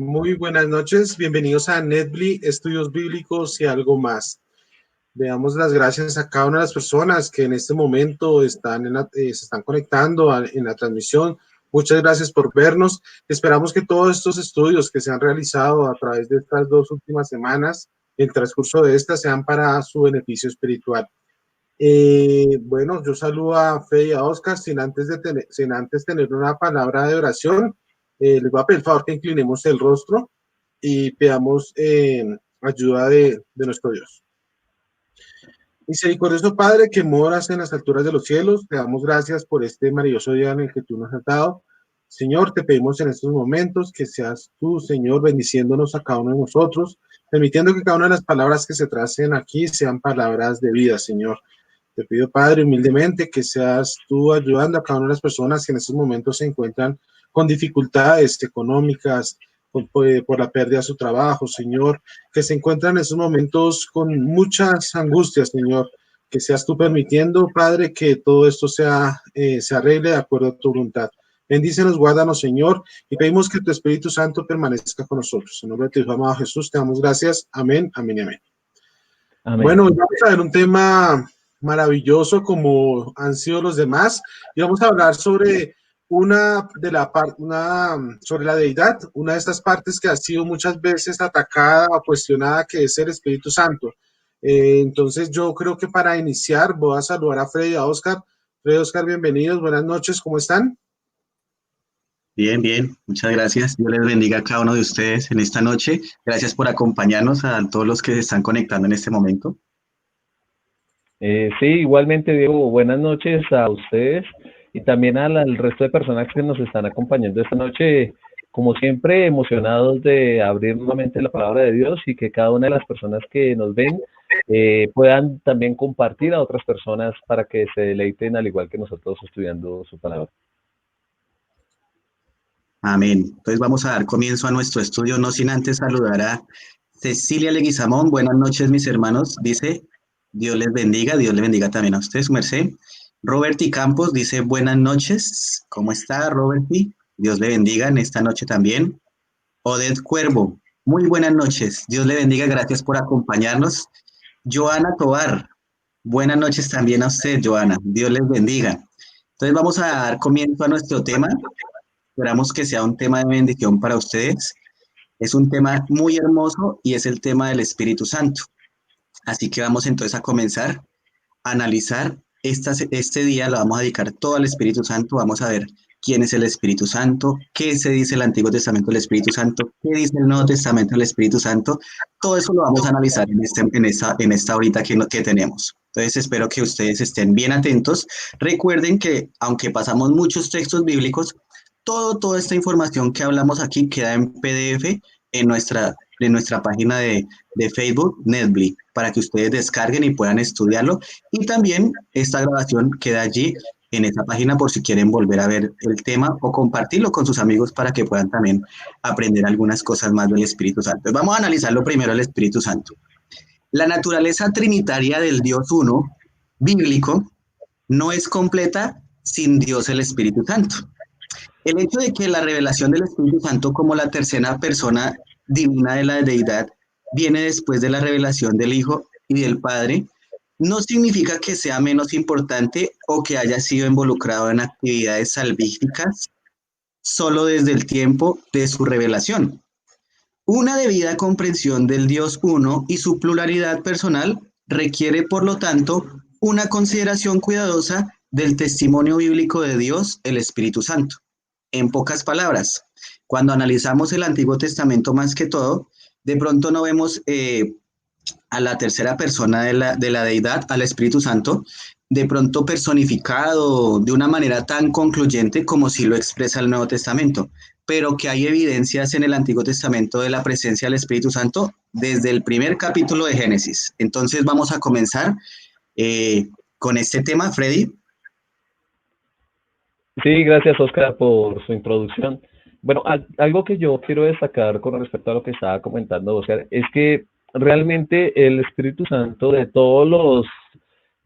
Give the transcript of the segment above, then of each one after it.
Muy buenas noches, bienvenidos a Netbly, Estudios Bíblicos y algo más. Le damos las gracias a cada una de las personas que en este momento están se están conectando en la transmisión. Muchas gracias por vernos. Esperamos que todos estos estudios que se han realizado a través de estas 2 últimas semanas, el transcurso de estas, sean para su beneficio espiritual. Bueno, yo saludo a Fe y a Oscar sin antes tener una palabra de oración. Les voy a pedir el favor que inclinemos el rostro y pidamos ayuda de nuestro Dios. Misericordioso Padre, que moras en las alturas de los cielos, te damos gracias por este maravilloso día en el que tú nos has dado. Señor, te pedimos en estos momentos que seas tú, Señor, bendiciéndonos a cada uno de nosotros, permitiendo que cada una de las palabras que se tracen aquí sean palabras de vida, Señor. Te pido, Padre, humildemente que seas tú ayudando a cada una de las personas que en estos momentos se encuentran con dificultades económicas, por la pérdida de su trabajo, Señor, que se encuentran en estos momentos con muchas angustias, Señor, que seas tú permitiendo, Padre, que todo esto se arregle de acuerdo a tu voluntad. Bendícenos, guárdanos, Señor, y pedimos que tu Espíritu Santo permanezca con nosotros. En nombre de tu Hijo amado Jesús, te damos gracias. Amén, amén y amén. Amén. Bueno, hoy vamos a ver un tema maravilloso como han sido los demás, y vamos a hablar sobre sobre la deidad, una de estas partes que ha sido muchas veces atacada o cuestionada, que es el Espíritu Santo. Entonces yo creo que para iniciar voy a saludar a Freddy y a Oscar. Freddy, Oscar, bienvenidos, buenas noches, ¿cómo están? Bien, bien, muchas gracias. Dios les bendiga a cada uno de ustedes en esta noche. Gracias por acompañarnos a todos los que se están conectando en este momento. Sí, igualmente, Diego, buenas noches a ustedes y también al resto de personas que nos están acompañando esta noche. Como siempre, emocionados de abrir nuevamente la palabra de Dios y que cada una de las personas que nos ven puedan también compartir a otras personas para que se deleiten al igual que nosotros estudiando su palabra. Amén. Entonces vamos a dar comienzo a nuestro estudio, no sin antes saludar a Cecilia Leguizamón. Buenas noches, mis hermanos. Dice, Dios les bendiga, Dios le bendiga también a usted, su merced. Roberti Campos dice, buenas noches. ¿Cómo está, Roberti? Dios le bendiga en esta noche también. Odette Cuervo, muy buenas noches. Dios le bendiga, gracias por acompañarnos. Joana Tobar, buenas noches también a usted, Joana. Dios les bendiga. Entonces vamos a dar comienzo a nuestro tema. Esperamos que sea un tema de bendición para ustedes. Es un tema muy hermoso y es el tema del Espíritu Santo. Así que vamos entonces a comenzar a analizar este día, lo vamos a dedicar todo al Espíritu Santo. Vamos a ver quién es el Espíritu Santo, qué se dice el Antiguo Testamento del Espíritu Santo, qué dice el Nuevo Testamento del Espíritu Santo. Todo eso lo vamos a analizar en esta horita que tenemos. Entonces espero que ustedes estén bien atentos. Recuerden que aunque pasamos muchos textos bíblicos, toda esta información que hablamos aquí queda en PDF en nuestra página de Facebook, Netbly, para que ustedes descarguen y puedan estudiarlo. Y también esta grabación queda allí en esa página por si quieren volver a ver el tema o compartirlo con sus amigos para que puedan también aprender algunas cosas más del Espíritu Santo. Vamos a analizarlo primero, el Espíritu Santo. La naturaleza trinitaria del Dios uno, bíblico, no es completa sin Dios el Espíritu Santo. El hecho de que la revelación del Espíritu Santo como la tercera persona divina de la deidad viene después de la revelación del Hijo y del Padre, no significa que sea menos importante o que haya sido involucrado en actividades salvíficas solo desde el tiempo de su revelación. Una debida comprensión del Dios uno y su pluralidad personal requiere, por lo tanto, una consideración cuidadosa del testimonio bíblico de Dios, el Espíritu Santo. En pocas palabras, cuando analizamos el Antiguo Testamento más que todo, de pronto no vemos a la tercera persona de la deidad, al Espíritu Santo, de pronto personificado de una manera tan concluyente como si lo expresa el Nuevo Testamento, pero que hay evidencias en el Antiguo Testamento de la presencia del Espíritu Santo desde el primer capítulo de Génesis. Entonces vamos a comenzar con este tema, Freddy. Sí, gracias, Oscar, por su introducción. Bueno, algo que yo quiero destacar con respecto a lo que estaba comentando, Oscar, es que realmente el Espíritu Santo de todos los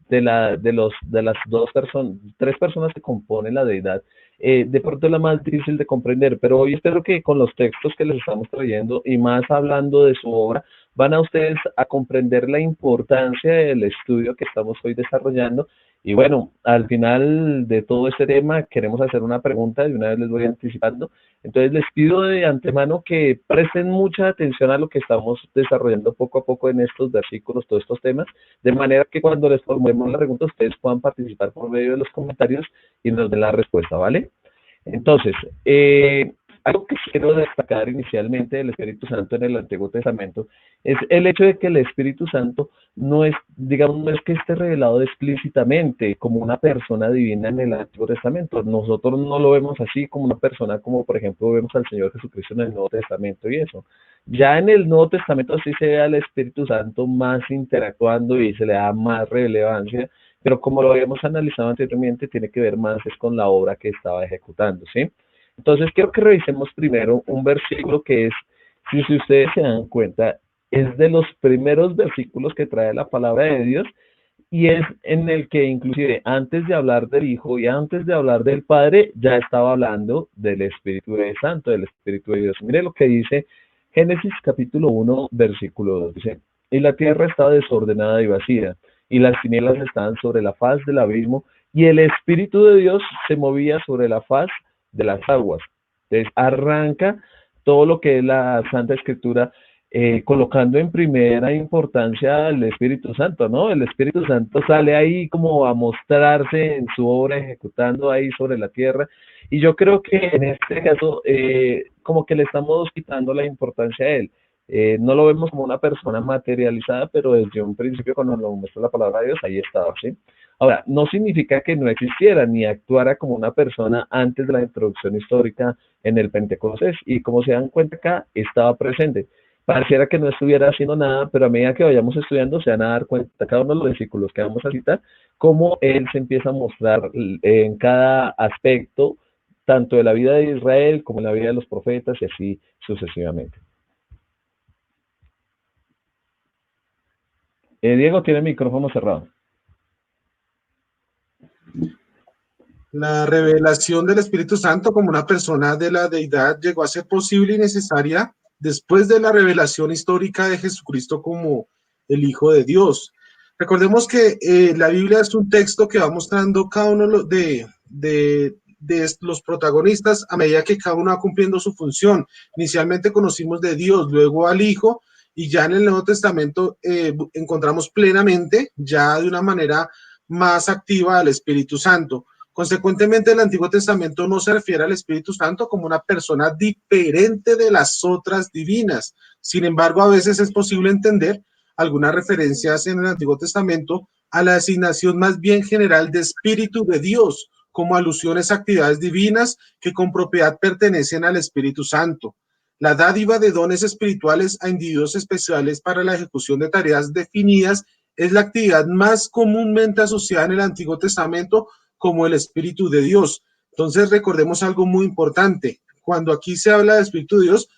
de las dos personas, tres personas que componen la deidad, de pronto es la más difícil de comprender, pero hoy espero que con los textos que les estamos trayendo y más hablando de su obra, van a ustedes a comprender la importancia del estudio que estamos hoy desarrollando. Y bueno, al final de todo este tema queremos hacer una pregunta y una vez les voy anticipando. Entonces les pido de antemano que presten mucha atención a lo que estamos desarrollando poco a poco en estos versículos, todos estos temas, de manera que cuando les formulemos la pregunta ustedes puedan participar por medio de los comentarios y nos den la respuesta, ¿vale? Entonces, algo que quiero destacar inicialmente del Espíritu Santo en el Antiguo Testamento es el hecho de que el Espíritu Santo no es, digamos, no es que esté revelado explícitamente como una persona divina en el Antiguo Testamento. Nosotros no lo vemos así como una persona, como por ejemplo vemos al Señor Jesucristo en el Nuevo Testamento y eso. Ya en el Nuevo Testamento sí se ve al Espíritu Santo más interactuando y se le da más relevancia, pero como lo habíamos analizado anteriormente, tiene que ver más es con la obra que estaba ejecutando, ¿sí? Entonces quiero que revisemos primero un versículo que es, si ustedes se dan cuenta, es de los primeros versículos que trae la palabra de Dios y es en el que inclusive antes de hablar del Hijo y antes de hablar del Padre, ya estaba hablando del Espíritu Santo, del Espíritu de Dios. Mire lo que dice Génesis capítulo 1, versículo 2, dice, y la tierra estaba desordenada y vacía, y las tinieblas estaban sobre la faz del abismo, y el Espíritu de Dios se movía sobre la faz de las aguas. Entonces arranca todo lo que es la Santa Escritura, colocando en primera importancia al Espíritu Santo, ¿no? El Espíritu Santo sale ahí como a mostrarse en su obra, ejecutando ahí sobre la tierra, y yo creo que en este caso, como que le estamos quitando la importancia a él. No lo vemos como una persona materializada, pero desde un principio, cuando nos muestra la palabra de Dios, ahí estaba, ¿sí? Ahora, no significa que no existiera ni actuara como una persona antes de la introducción histórica en el Pentecostés, y como se dan cuenta acá, estaba presente. Pareciera que no estuviera haciendo nada, pero a medida que vayamos estudiando se van a dar cuenta, cada uno de los versículos que vamos a citar, cómo él se empieza a mostrar en cada aspecto, tanto de la vida de Israel como en la vida de los profetas y así sucesivamente. Diego tiene el micrófono cerrado. La revelación del Espíritu Santo como una persona de la deidad llegó a ser posible y necesaria después de la revelación histórica de Jesucristo como el Hijo de Dios. Recordemos que la Biblia es un texto que va mostrando cada uno de los protagonistas a medida que cada uno va cumpliendo su función. Inicialmente conocimos de Dios, luego al Hijo, y ya en el Nuevo Testamento encontramos plenamente, ya de una manera más activa, al Espíritu Santo. Consecuentemente, el Antiguo Testamento no se refiere al Espíritu Santo como una persona diferente de las otras divinas. Sin embargo, a veces es posible entender algunas referencias en el Antiguo Testamento a la asignación más bien general de Espíritu de Dios, como alusiones a actividades divinas que con propiedad pertenecen al Espíritu Santo. La dádiva de dones espirituales a individuos especiales para la ejecución de tareas definidas es la actividad más comúnmente asociada en el Antiguo Testamento como el Espíritu de Dios. Entonces recordemos algo muy importante. Cuando aquí se habla de Espíritu de Dios,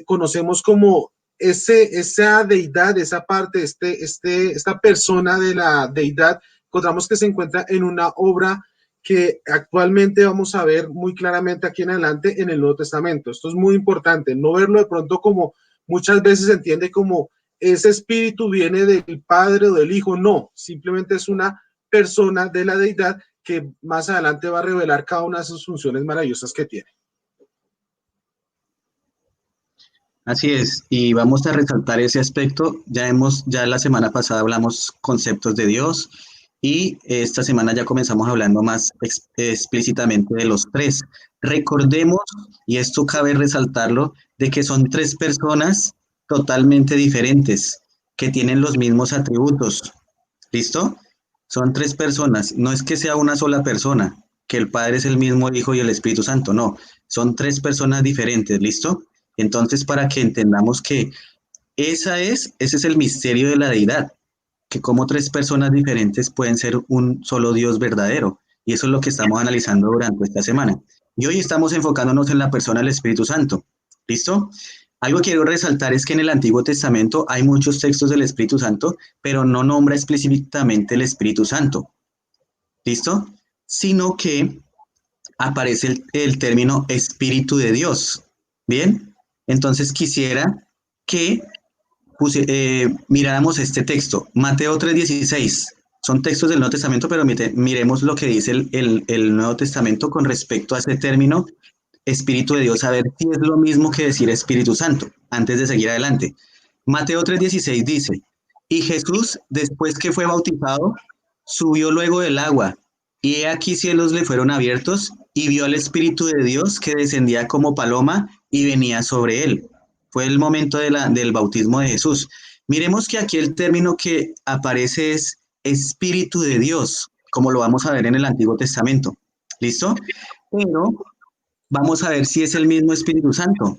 conocemos como esa deidad, esa parte, esta persona de la deidad, encontramos que se encuentra en una obra que actualmente vamos a ver muy claramente aquí en adelante en el Nuevo Testamento. Esto es muy importante, no verlo de pronto como muchas veces se entiende como ese espíritu viene del Padre o del Hijo. No, simplemente es una persona de la deidad que más adelante va a revelar cada una de sus funciones maravillosas que tiene. Así es, y vamos a resaltar ese aspecto. Ya la semana pasada hablamos conceptos de Dios y esta semana ya comenzamos hablando más explícitamente de los tres. Recordemos, y esto cabe resaltarlo, de que son tres personas totalmente diferentes, que tienen los mismos atributos. ¿Listo? Son tres personas, no es que sea una sola persona, que el Padre es el mismo Hijo y el Espíritu Santo, no, son tres personas diferentes, ¿listo? Entonces, para que entendamos que ese es el misterio de la deidad, que como tres personas diferentes pueden ser un solo Dios verdadero, y eso es lo que estamos analizando durante esta semana. Y hoy estamos enfocándonos en la persona del Espíritu Santo, ¿listo? Algo que quiero resaltar es que en el Antiguo Testamento hay muchos textos del Espíritu Santo, pero no nombra explícitamente el Espíritu Santo. ¿Listo? Sino que aparece el término Espíritu de Dios. ¿Bien? Entonces quisiera que miráramos este texto, Mateo 3:16. Son textos del Nuevo Testamento, pero miremos lo que dice el Nuevo Testamento con respecto a ese término Espíritu de Dios, a ver si es lo mismo que decir Espíritu Santo, antes de seguir adelante. Mateo 3:16 dice, y Jesús, después que fue bautizado, subió luego del agua, y he aquí cielos le fueron abiertos, y vio al Espíritu de Dios que descendía como paloma y venía sobre él. Fue el momento del bautismo de Jesús. Miremos que aquí el término que aparece es Espíritu de Dios, como lo vamos a ver en el Antiguo Testamento. ¿Listo? Pero vamos a ver si es el mismo Espíritu Santo.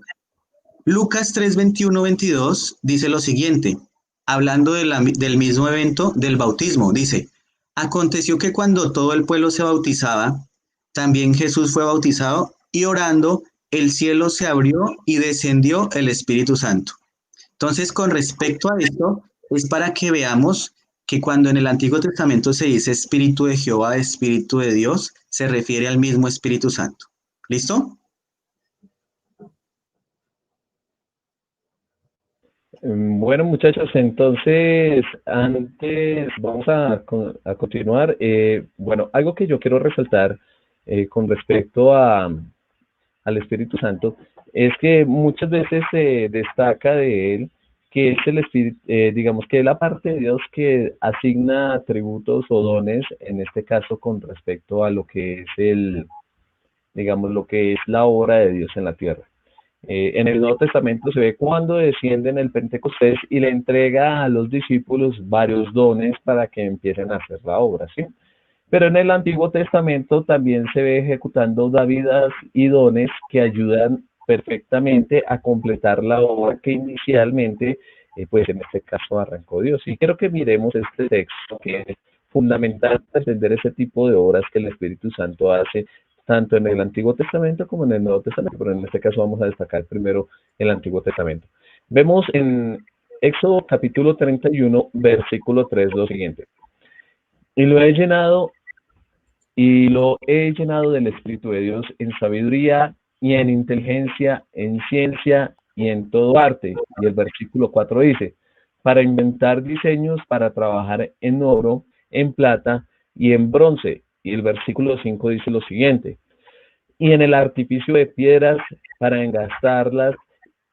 Lucas 3:21-22 dice lo siguiente, hablando del mismo evento del bautismo, dice, aconteció que cuando todo el pueblo se bautizaba, también Jesús fue bautizado y orando, el cielo se abrió y descendió el Espíritu Santo. Entonces, con respecto a esto, es para que veamos que cuando en el Antiguo Testamento se dice Espíritu de Jehová, Espíritu de Dios, se refiere al mismo Espíritu Santo. ¿Listo? Bueno, muchachos, entonces, antes vamos a continuar. Bueno, algo que yo quiero resaltar con respecto al Espíritu Santo es que muchas veces se destaca de él que es el Espíritu, digamos que es la parte de Dios que asigna atributos o dones, en este caso con respecto a lo que es digamos, lo que es la obra de Dios en la tierra. En el Nuevo Testamento se ve cuando desciende en el Pentecostés y le entrega a los discípulos varios dones para que empiecen a hacer la obra, ¿sí? Pero en el Antiguo Testamento también se ve ejecutando dávidas y dones que ayudan perfectamente a completar la obra que inicialmente, pues en este caso arrancó Dios. Y quiero que miremos este texto que es fundamental para entender ese tipo de obras que el Espíritu Santo hace tanto en el Antiguo Testamento como en el Nuevo Testamento, pero en este caso vamos a destacar primero el Antiguo Testamento. Vemos en Éxodo capítulo 31, versículo 3 lo siguiente. Y lo he llenado del Espíritu de Dios en sabiduría y en inteligencia, en ciencia y en todo arte. Y el versículo 4 dice, para inventar diseños, para trabajar en oro, en plata y en bronce. Y el versículo 5 dice lo siguiente, y en el artificio de piedras para engastarlas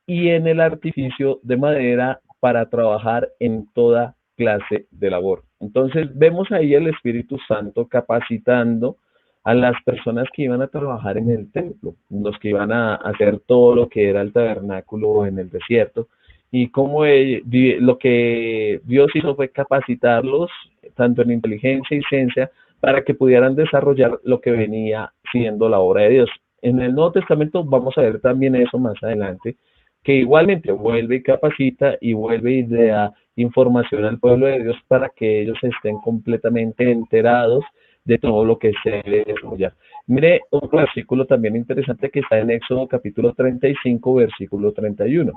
y en el artificio de madera para trabajar en toda clase de labor. Entonces vemos ahí el Espíritu Santo capacitando a las personas que iban a trabajar en el templo, los que iban a hacer todo lo que era el tabernáculo en el desierto, y como lo que Dios hizo fue capacitarlos tanto en inteligencia y ciencia para que pudieran desarrollar lo que venía siendo la obra de Dios. En el Nuevo Testamento vamos a ver también eso más adelante, que igualmente vuelve y capacita y vuelve y le da información al pueblo de Dios para que ellos estén completamente enterados de todo lo que se debe desarrollar. Mire otro versículo también interesante que está en Éxodo capítulo 35, versículo 31.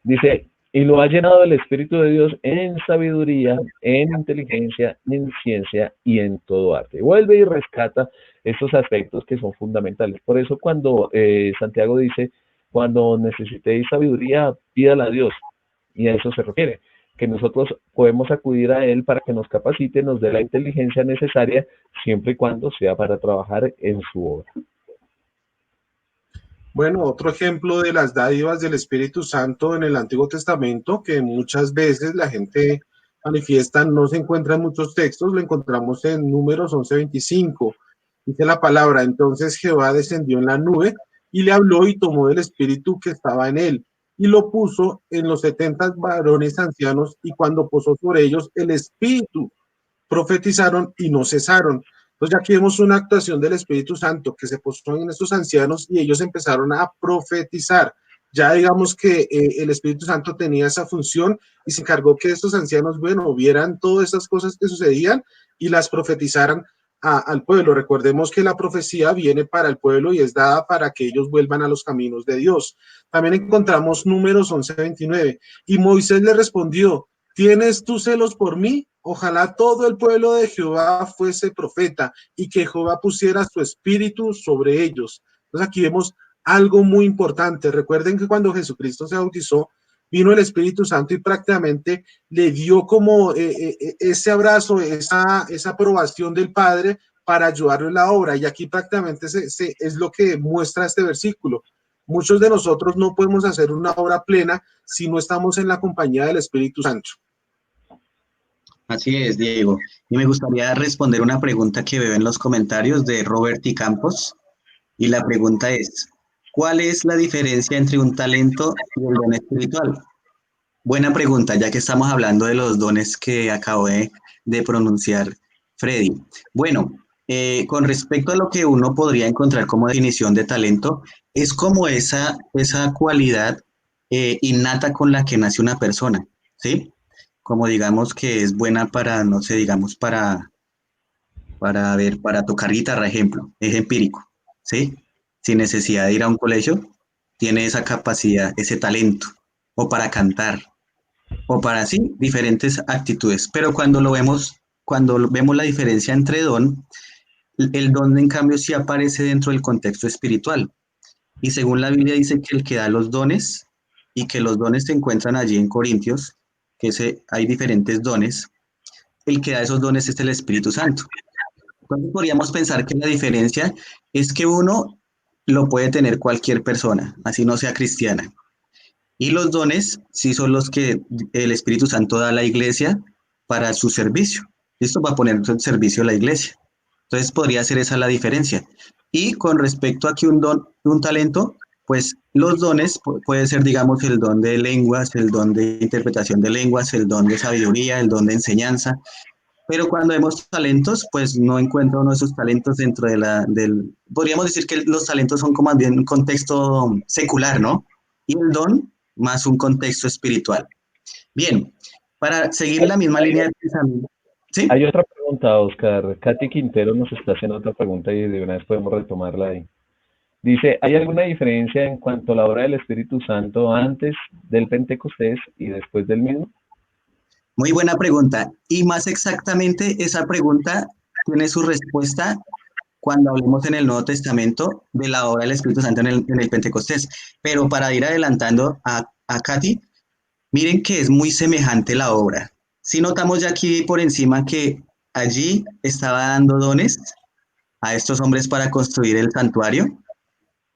Dice, y lo ha llenado el Espíritu de Dios en sabiduría, en inteligencia, en ciencia y en todo arte. Vuelve y rescata estos aspectos que son fundamentales. Por eso cuando Santiago dice, cuando necesitéis sabiduría, pídala a Dios. Y a eso se refiere, que nosotros podemos acudir a Él para que nos capacite, nos dé la inteligencia necesaria, siempre y cuando sea para trabajar en su obra. Bueno, otro ejemplo de las dádivas del Espíritu Santo en el Antiguo Testamento, que muchas veces la gente manifiesta, no se encuentra en muchos textos, lo encontramos en Números 11:25. Dice la palabra, entonces Jehová descendió en la nube y le habló y tomó del Espíritu que estaba en él y lo puso en los 70 varones ancianos y cuando posó sobre ellos el Espíritu, profetizaron y no cesaron. Entonces ya aquí vemos una actuación del Espíritu Santo que se posó en estos ancianos y ellos empezaron a profetizar. Ya digamos que el Espíritu Santo tenía esa función y se encargó que estos ancianos, bueno, vieran todas esas cosas que sucedían y las profetizaran al pueblo. Recordemos que la profecía viene para el pueblo y es dada para que ellos vuelvan a los caminos de Dios. También encontramos Números 11:29. Y Moisés le respondió: ¿tienes tú celos por mí? Ojalá todo el pueblo de Jehová fuese profeta y que Jehová pusiera su espíritu sobre ellos. Entonces aquí vemos algo muy importante. Recuerden que cuando Jesucristo se bautizó, vino el Espíritu Santo y prácticamente le dio como ese abrazo, esa aprobación del Padre para ayudarlo en la obra. Y aquí prácticamente es lo que muestra este versículo. Muchos de nosotros no podemos hacer una obra plena si no estamos en la compañía del Espíritu Santo. Así es, Diego. Y me gustaría responder una pregunta que veo en los comentarios de Robert y Campos. Y la pregunta es, ¿cuál es la diferencia entre un talento y el don espiritual? Buena pregunta, ya que estamos hablando de los dones que acabo de pronunciar Freddy. Bueno, con respecto a lo que uno podría encontrar como definición de talento, es como esa cualidad innata con la que nace una persona, ¿sí? Como digamos que es buena para, no sé, digamos, para tocar guitarra, ejemplo, es empírico, ¿sí? Sin necesidad de ir a un colegio, tiene esa capacidad, ese talento, o para cantar, o para sí, diferentes actitudes. Pero cuando vemos la diferencia entre don, el don en cambio sí aparece dentro del contexto espiritual. Y según la Biblia dice que el que da los dones, y que los dones se encuentran allí en Corintios, hay diferentes dones, el que da esos dones es el Espíritu Santo. Entonces podríamos pensar que la diferencia es que uno lo puede tener cualquier persona, así no sea cristiana. Y los dones sí son los que el Espíritu Santo da a la iglesia para su servicio. Esto va a poner en servicio a la iglesia. Entonces podría ser esa la diferencia. Y con respecto a que un don, un talento, pues los dones puede ser, digamos, el don de lenguas, el don de interpretación de lenguas, el don de sabiduría, el don de enseñanza. Pero cuando vemos talentos, pues no encuentro uno de esos talentos dentro del... Podríamos decir que los talentos son como más bien un contexto secular, ¿no? Y el don más un contexto espiritual. Bien, para seguir la misma línea de pensamiento. ¿Sí? Hay otra pregunta, Oscar. Katy Quintero nos está haciendo otra pregunta y de una vez podemos retomarla ahí. Dice, ¿hay alguna diferencia en cuanto a la obra del Espíritu Santo antes del Pentecostés y después del mismo? Muy buena pregunta. Y más exactamente esa pregunta tiene su respuesta cuando hablemos en el Nuevo Testamento de la obra del Espíritu Santo en el Pentecostés. Pero para ir adelantando a Katy, miren que es muy semejante la obra. Si notamos ya aquí por encima que allí estaba dando dones a estos hombres para construir el santuario,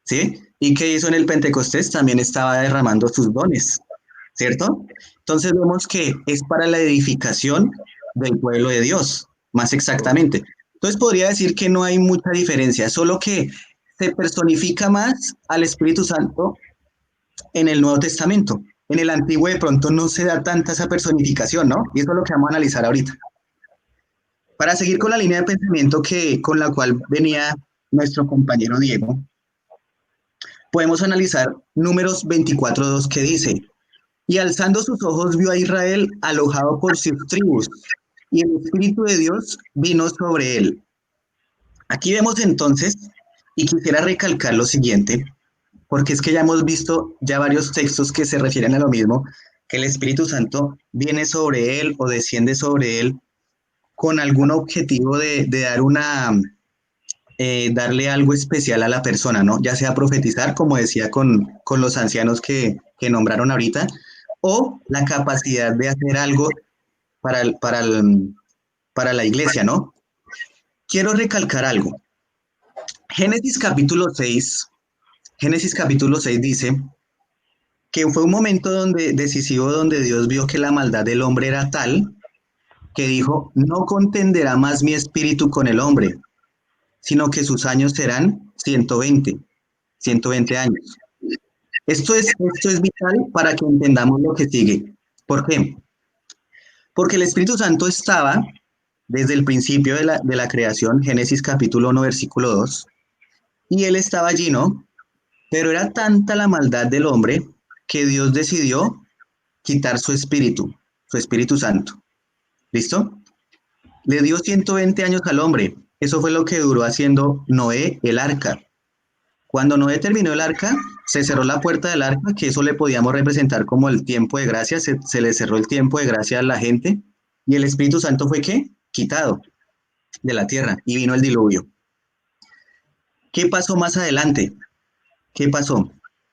¿sí? Y que hizo en el Pentecostés, también estaba derramando sus dones, ¿cierto? Entonces vemos que es para la edificación del pueblo de Dios, más exactamente. Entonces podría decir que no hay mucha diferencia, solo que se personifica más al Espíritu Santo en el Nuevo Testamento. En el Antiguo de pronto no se da tanta esa personificación, ¿no? Y eso es lo que vamos a analizar ahorita. Para seguir con la línea de pensamiento con la cual venía nuestro compañero Diego, podemos analizar Números 24:2 que dice, y alzando sus ojos vio a Israel alojado por sus tribus, y el Espíritu de Dios vino sobre él. Aquí vemos entonces, y quisiera recalcar lo siguiente, porque es que ya hemos visto ya varios textos que se refieren a lo mismo, que el Espíritu Santo viene sobre él o desciende sobre él con algún objetivo de dar darle algo especial a la persona, ¿no? Ya sea profetizar, como decía con los ancianos que nombraron ahorita, o la capacidad de hacer algo para la iglesia, ¿no? Quiero recalcar algo. Génesis capítulo 6 dice que fue un momento decisivo donde Dios vio que la maldad del hombre era tal que dijo, no contenderá más mi espíritu con el hombre, sino que sus años serán 120 años. Esto es vital para que entendamos lo que sigue. ¿Por qué? Porque el Espíritu Santo estaba desde el principio de la creación, Génesis capítulo 1, versículo 2, y él estaba allí, ¿no? Pero era tanta la maldad del hombre que Dios decidió quitar su Espíritu Santo. ¿Listo? Le dio 120 años al hombre, Eso fue lo que duró haciendo Noé el arca. Cuando Noé terminó el arca, se cerró la puerta del arca, que eso le podíamos representar como el tiempo de gracia, se le cerró el tiempo de gracia a la gente, y el Espíritu Santo fue ¿qué? Quitado de la tierra, y vino el diluvio. ¿Qué pasó más adelante? ¿Qué pasó?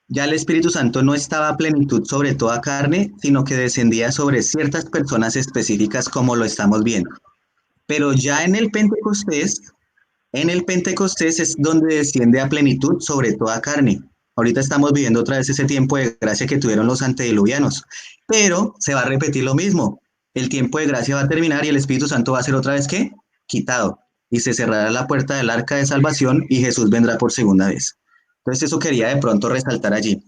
Ya el Espíritu Santo no estaba a plenitud sobre toda carne, sino que descendía sobre ciertas personas específicas como lo estamos viendo. Pero ya en el Pentecostés es donde desciende a plenitud sobre toda carne. Ahorita estamos viviendo otra vez ese tiempo de gracia que tuvieron los antediluvianos, pero se va a repetir lo mismo. El tiempo de gracia va a terminar y el Espíritu Santo va a ser otra vez ¿qué? Quitado. Y se cerrará la puerta del arca de salvación y Jesús vendrá por segunda vez. Entonces eso quería de pronto resaltar allí.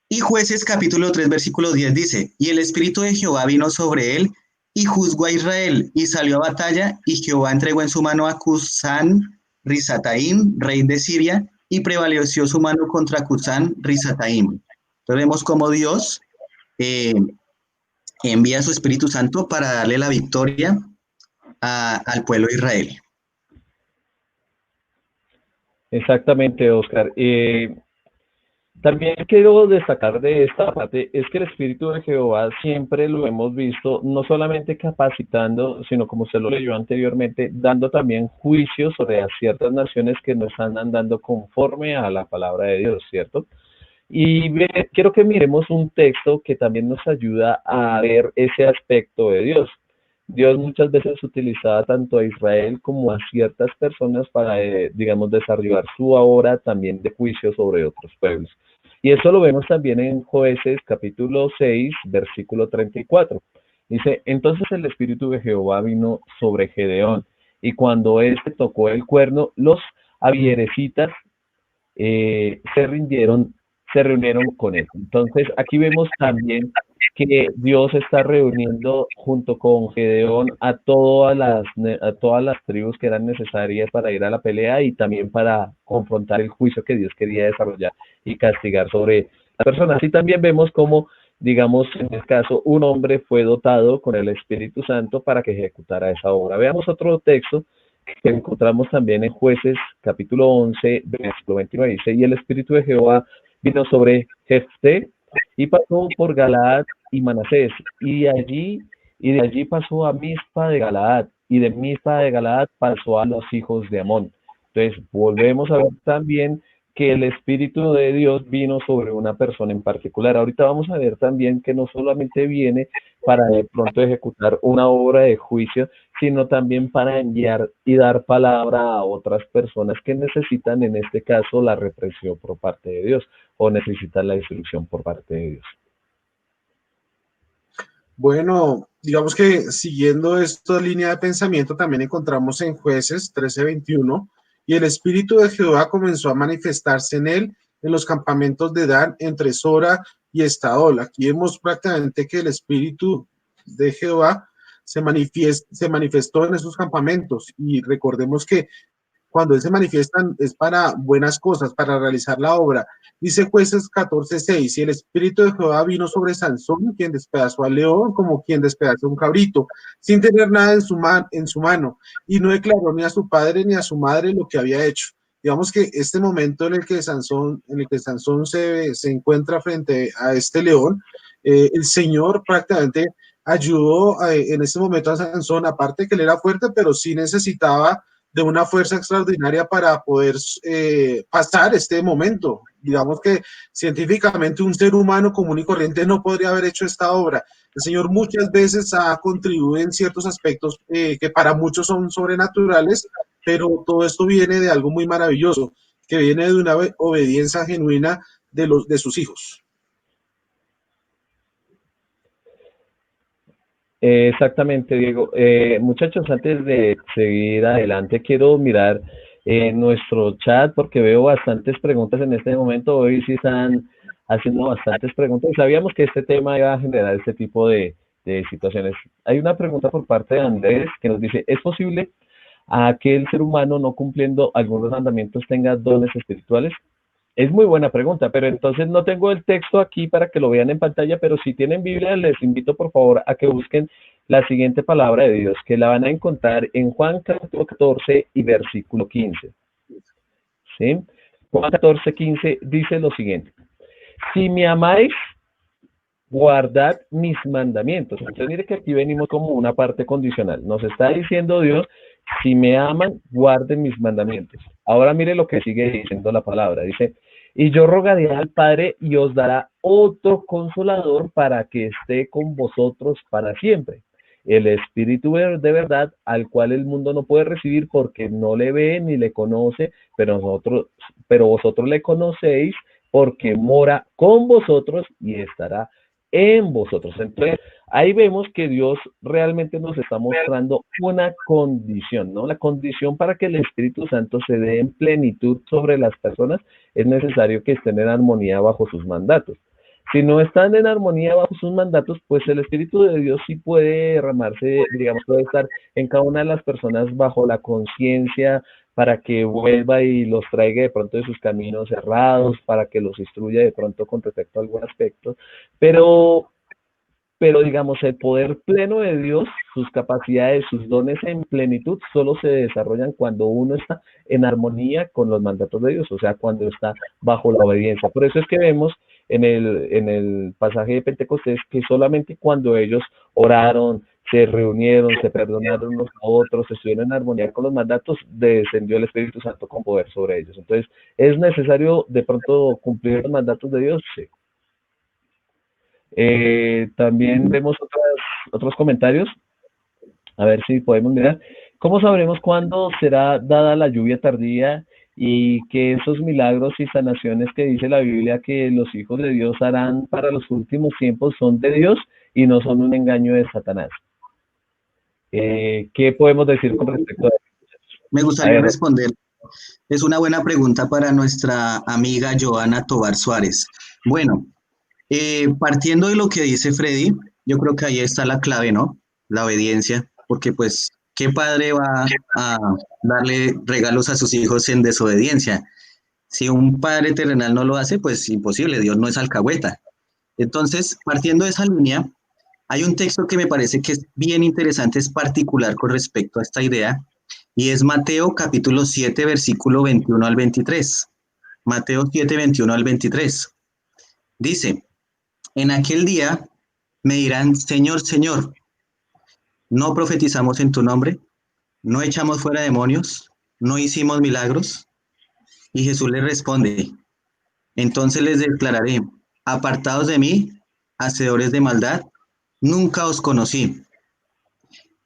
Y Jueces capítulo 3 versículo 10 dice, y el Espíritu de Jehová vino sobre él y juzgó a Israel y salió a batalla y Jehová entregó en su mano a Cusán Risataim, rey de Siria, y prevaleció su mano contra Cusán Risataim. Entonces vemos cómo Dios eh, envía a su Espíritu Santo para darle la victoria al pueblo de Israel. Exactamente, Oscar. También quiero destacar de esta parte, es que el Espíritu de Jehová siempre lo hemos visto, no solamente capacitando, sino como usted lo leyó anteriormente, dando también juicios sobre ciertas naciones que no están andando conforme a la palabra de Dios, ¿cierto? Y quiero que miremos un texto que también nos ayuda a ver ese aspecto de Dios. Dios muchas veces utilizaba tanto a Israel como a ciertas personas para, digamos, desarrollar su obra también de juicio sobre otros pueblos. Y eso lo vemos también en Jueces capítulo 6, versículo 34. Dice, entonces el Espíritu de Jehová vino sobre Gedeón, y cuando éste tocó el cuerno, los abierecitas se reunieron con él. Entonces, aquí vemos también que Dios está reuniendo junto con Gedeón a todas las tribus que eran necesarias para ir a la pelea y también para confrontar el juicio que Dios quería desarrollar y castigar sobre las personas. Y también vemos cómo, digamos, en este caso, un hombre fue dotado con el Espíritu Santo para que ejecutara esa obra. Veamos otro texto que encontramos también en Jueces capítulo 11, versículo 29. Dice, y el Espíritu de Jehová vino sobre Jefté y pasó por Galaad y Manasés, y de allí pasó a Mizpa de Galaad, y de Mizpa de Galaad pasó a los hijos de Amón. Entonces, volvemos a ver también que el Espíritu de Dios vino sobre una persona en particular. Ahorita vamos a ver también que no solamente viene para de pronto ejecutar una obra de juicio, sino también para enviar y dar palabra a otras personas que necesitan, en este caso, la represión por parte de Dios o necesitan la instrucción por parte de Dios. Bueno, digamos que siguiendo esta línea de pensamiento también encontramos en Jueces 13:21, y el Espíritu de Jehová comenzó a manifestarse en él en los campamentos de Dan entre Sora y Estaol. Aquí vemos prácticamente que el Espíritu de Jehová se manifestó en esos campamentos, y recordemos que cuando él se manifiesta es para buenas cosas, para realizar la obra. Dice Jueces 14:6, y el Espíritu de Jehová vino sobre Sansón, quien despedazó al león como quien despedaza un cabrito, sin tener nada en su mano, y no declaró ni a su padre ni a su madre lo que había hecho. Digamos que este momento en el que Sansón se encuentra frente a este león, el Señor prácticamente ayudó en este momento a Sansón, aparte que él era fuerte, pero sí necesitaba de una fuerza extraordinaria para poder pasar este momento. Digamos que científicamente un ser humano común y corriente no podría haber hecho esta obra. El Señor muchas veces ha contribuido en ciertos aspectos que para muchos son sobrenaturales, pero todo esto viene de algo muy maravilloso, que viene de una obediencia genuina de sus hijos. Exactamente, Diego. Muchachos, antes de seguir adelante, quiero mirar nuestro chat porque veo bastantes preguntas en este momento. Hoy sí están haciendo bastantes preguntas. Sabíamos que este tema iba a generar este tipo de situaciones. Hay una pregunta por parte de Andrés que nos dice, ¿es posible a que el ser humano no cumpliendo algunos mandamientos tenga dones espirituales? Es muy buena pregunta, pero entonces no tengo el texto aquí para que lo vean en pantalla, pero si tienen Biblia, les invito por favor a que busquen la siguiente palabra de Dios, que la van a encontrar en Juan capítulo 14 y versículo 15. ¿Sí? Juan 14, 15 dice lo siguiente: si me amáis, guardad mis mandamientos. Entonces mire que aquí venimos como una parte condicional. Nos está diciendo Dios, si me aman, guarden mis mandamientos. Ahora mire lo que sigue diciendo la palabra. Dice, y yo rogaré al Padre y os dará otro consolador para que esté con vosotros para siempre. El Espíritu de verdad, al cual el mundo no puede recibir porque no le ve ni le conoce, pero vosotros le conocéis porque mora con vosotros y estará en vosotros. Entonces, ahí vemos que Dios realmente nos está mostrando una condición, ¿no? La condición para que el Espíritu Santo se dé en plenitud sobre las personas es necesario que estén en armonía bajo sus mandatos. Si no están en armonía bajo sus mandatos, pues el Espíritu de Dios sí puede derramarse, digamos, puede estar en cada una de las personas bajo la conciencia para que vuelva y los traiga de pronto de sus caminos errados, para que los instruya de pronto con respecto a algún aspecto, pero, pero digamos, el poder pleno de Dios, sus capacidades, sus dones en plenitud, solo se desarrollan cuando uno está en armonía con los mandatos de Dios, o sea, cuando está bajo la obediencia. Por eso es que vemos en el pasaje de Pentecostés que solamente cuando ellos oraron, se reunieron, se perdonaron unos a otros, estuvieron en armonía con los mandatos, descendió el Espíritu Santo con poder sobre ellos. Entonces, ¿es necesario de pronto cumplir los mandatos de Dios? Sí. También vemos otros comentarios. A ver si podemos mirar. ¿Cómo sabremos cuándo será dada la lluvia tardía y que esos milagros y sanaciones que dice la Biblia que los hijos de Dios harán para los últimos tiempos son de Dios y no son un engaño de Satanás? ¿Qué podemos decir con respecto a eso? Me A gustaría ver, responder. Es una buena pregunta para nuestra amiga Joana Tobar Suárez. Bueno, partiendo de lo que dice Freddy, yo creo que ahí está la clave, ¿no? La obediencia, porque pues, ¿qué padre va a darle regalos a sus hijos en desobediencia? Si un padre terrenal no lo hace, pues imposible, Dios no es alcahueta. Entonces, partiendo de esa línea, hay un texto que me parece que es bien interesante, es particular con respecto a esta idea, y es Mateo capítulo 7, versículo 21 al 23. Mateo 7, 21 al 23. Dice, en aquel día me dirán, Señor, Señor, ¿no profetizamos en tu nombre? ¿No echamos fuera demonios? ¿No hicimos milagros? Y Jesús les responde, entonces les declararé, apartados de mí, hacedores de maldad, nunca os conocí.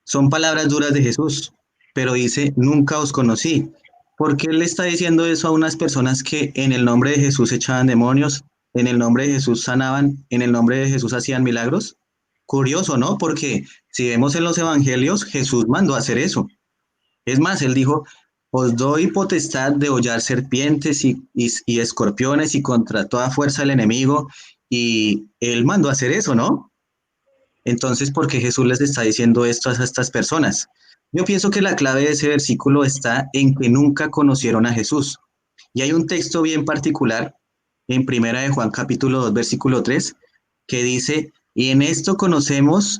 Son palabras duras de Jesús, pero dice, nunca os conocí. ¿Por qué él le está diciendo eso a unas personas que en el nombre de Jesús echaban demonios, en el nombre de Jesús sanaban, en el nombre de Jesús hacían milagros? Curioso, ¿no? Porque si vemos en los evangelios, Jesús mandó a hacer eso. Es más, él dijo, os doy potestad de hollar serpientes y escorpiones y contra toda fuerza del enemigo. Y él mandó a hacer eso, ¿no? Entonces, ¿por qué Jesús les está diciendo esto a estas personas? Yo pienso que la clave de ese versículo está en que nunca conocieron a Jesús. Y hay un texto bien particular en Primera de Juan capítulo 2, versículo 3, que dice, y en esto sabemos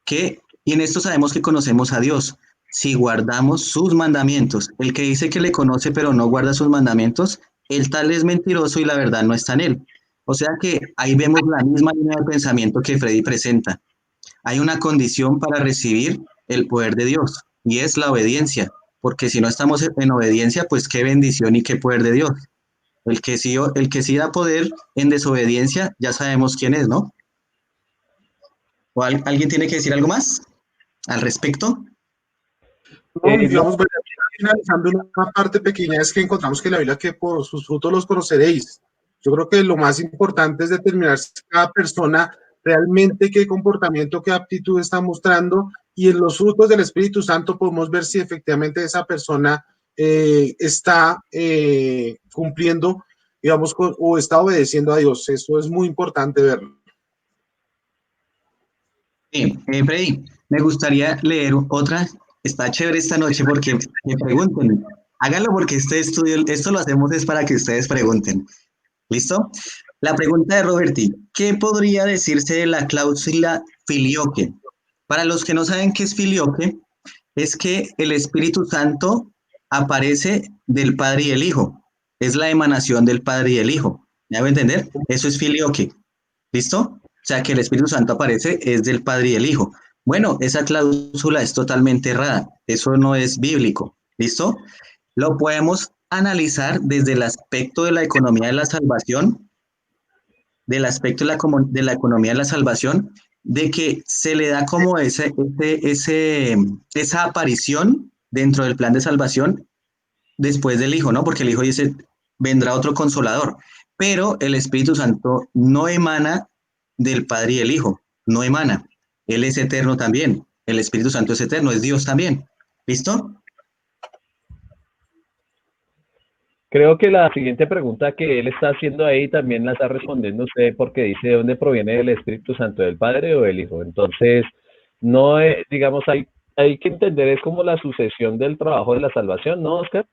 que conocemos a Dios, si guardamos sus mandamientos. El que dice que le conoce pero no guarda sus mandamientos, el tal es mentiroso y la verdad no está en él. O sea que ahí vemos la misma línea de pensamiento que Freddy presenta. Hay una condición para recibir el poder de Dios y es la obediencia, porque si no estamos en obediencia, pues qué bendición y qué poder de Dios. El que sí da poder en desobediencia, ya sabemos quién es, ¿no? ¿O alguien tiene que decir algo más al respecto? No, no, digamos, bueno, finalizando una parte pequeña es que encontramos que la Biblia que por sus frutos los conoceréis. Yo creo que lo más importante es determinar si cada persona realmente qué comportamiento, qué aptitud está mostrando y en los frutos del Espíritu Santo podemos ver si efectivamente esa persona está cumpliendo, digamos, o está obedeciendo a Dios. Eso es muy importante verlo. Freddy, me gustaría leer otra. Está chévere esta noche porque me preguntan, Háganlo porque este estudio, esto lo hacemos es para que ustedes pregunten. ¿Listo? La pregunta de Roberti, ¿qué podría decirse de la cláusula filioque? Para los que no saben qué es filioque, es que el Espíritu Santo aparece del Padre y el Hijo. Es la emanación del Padre y el Hijo. ¿Me hago entender? Eso es filioque. ¿Listo? O sea, que el Espíritu Santo aparece es del Padre y el Hijo. Bueno, esa cláusula es totalmente errada. Eso no es bíblico. ¿Listo? Lo podemos analizar desde el aspecto de la economía de la salvación, del aspecto de la economía de la salvación, de que se le da como esa aparición dentro del plan de salvación después del Hijo, ¿no? Porque el Hijo dice, vendrá otro consolador, pero el Espíritu Santo no emana del Padre y el Hijo, no emana. Él es eterno también, el Espíritu Santo es eterno, es Dios también. ¿Listo? Creo que la siguiente pregunta que él está haciendo ahí también la está respondiendo usted porque dice de dónde proviene el Espíritu Santo, del Padre o del Hijo. Entonces, no, digamos, hay que entender es como la sucesión del trabajo de la salvación, ¿no, Oscar?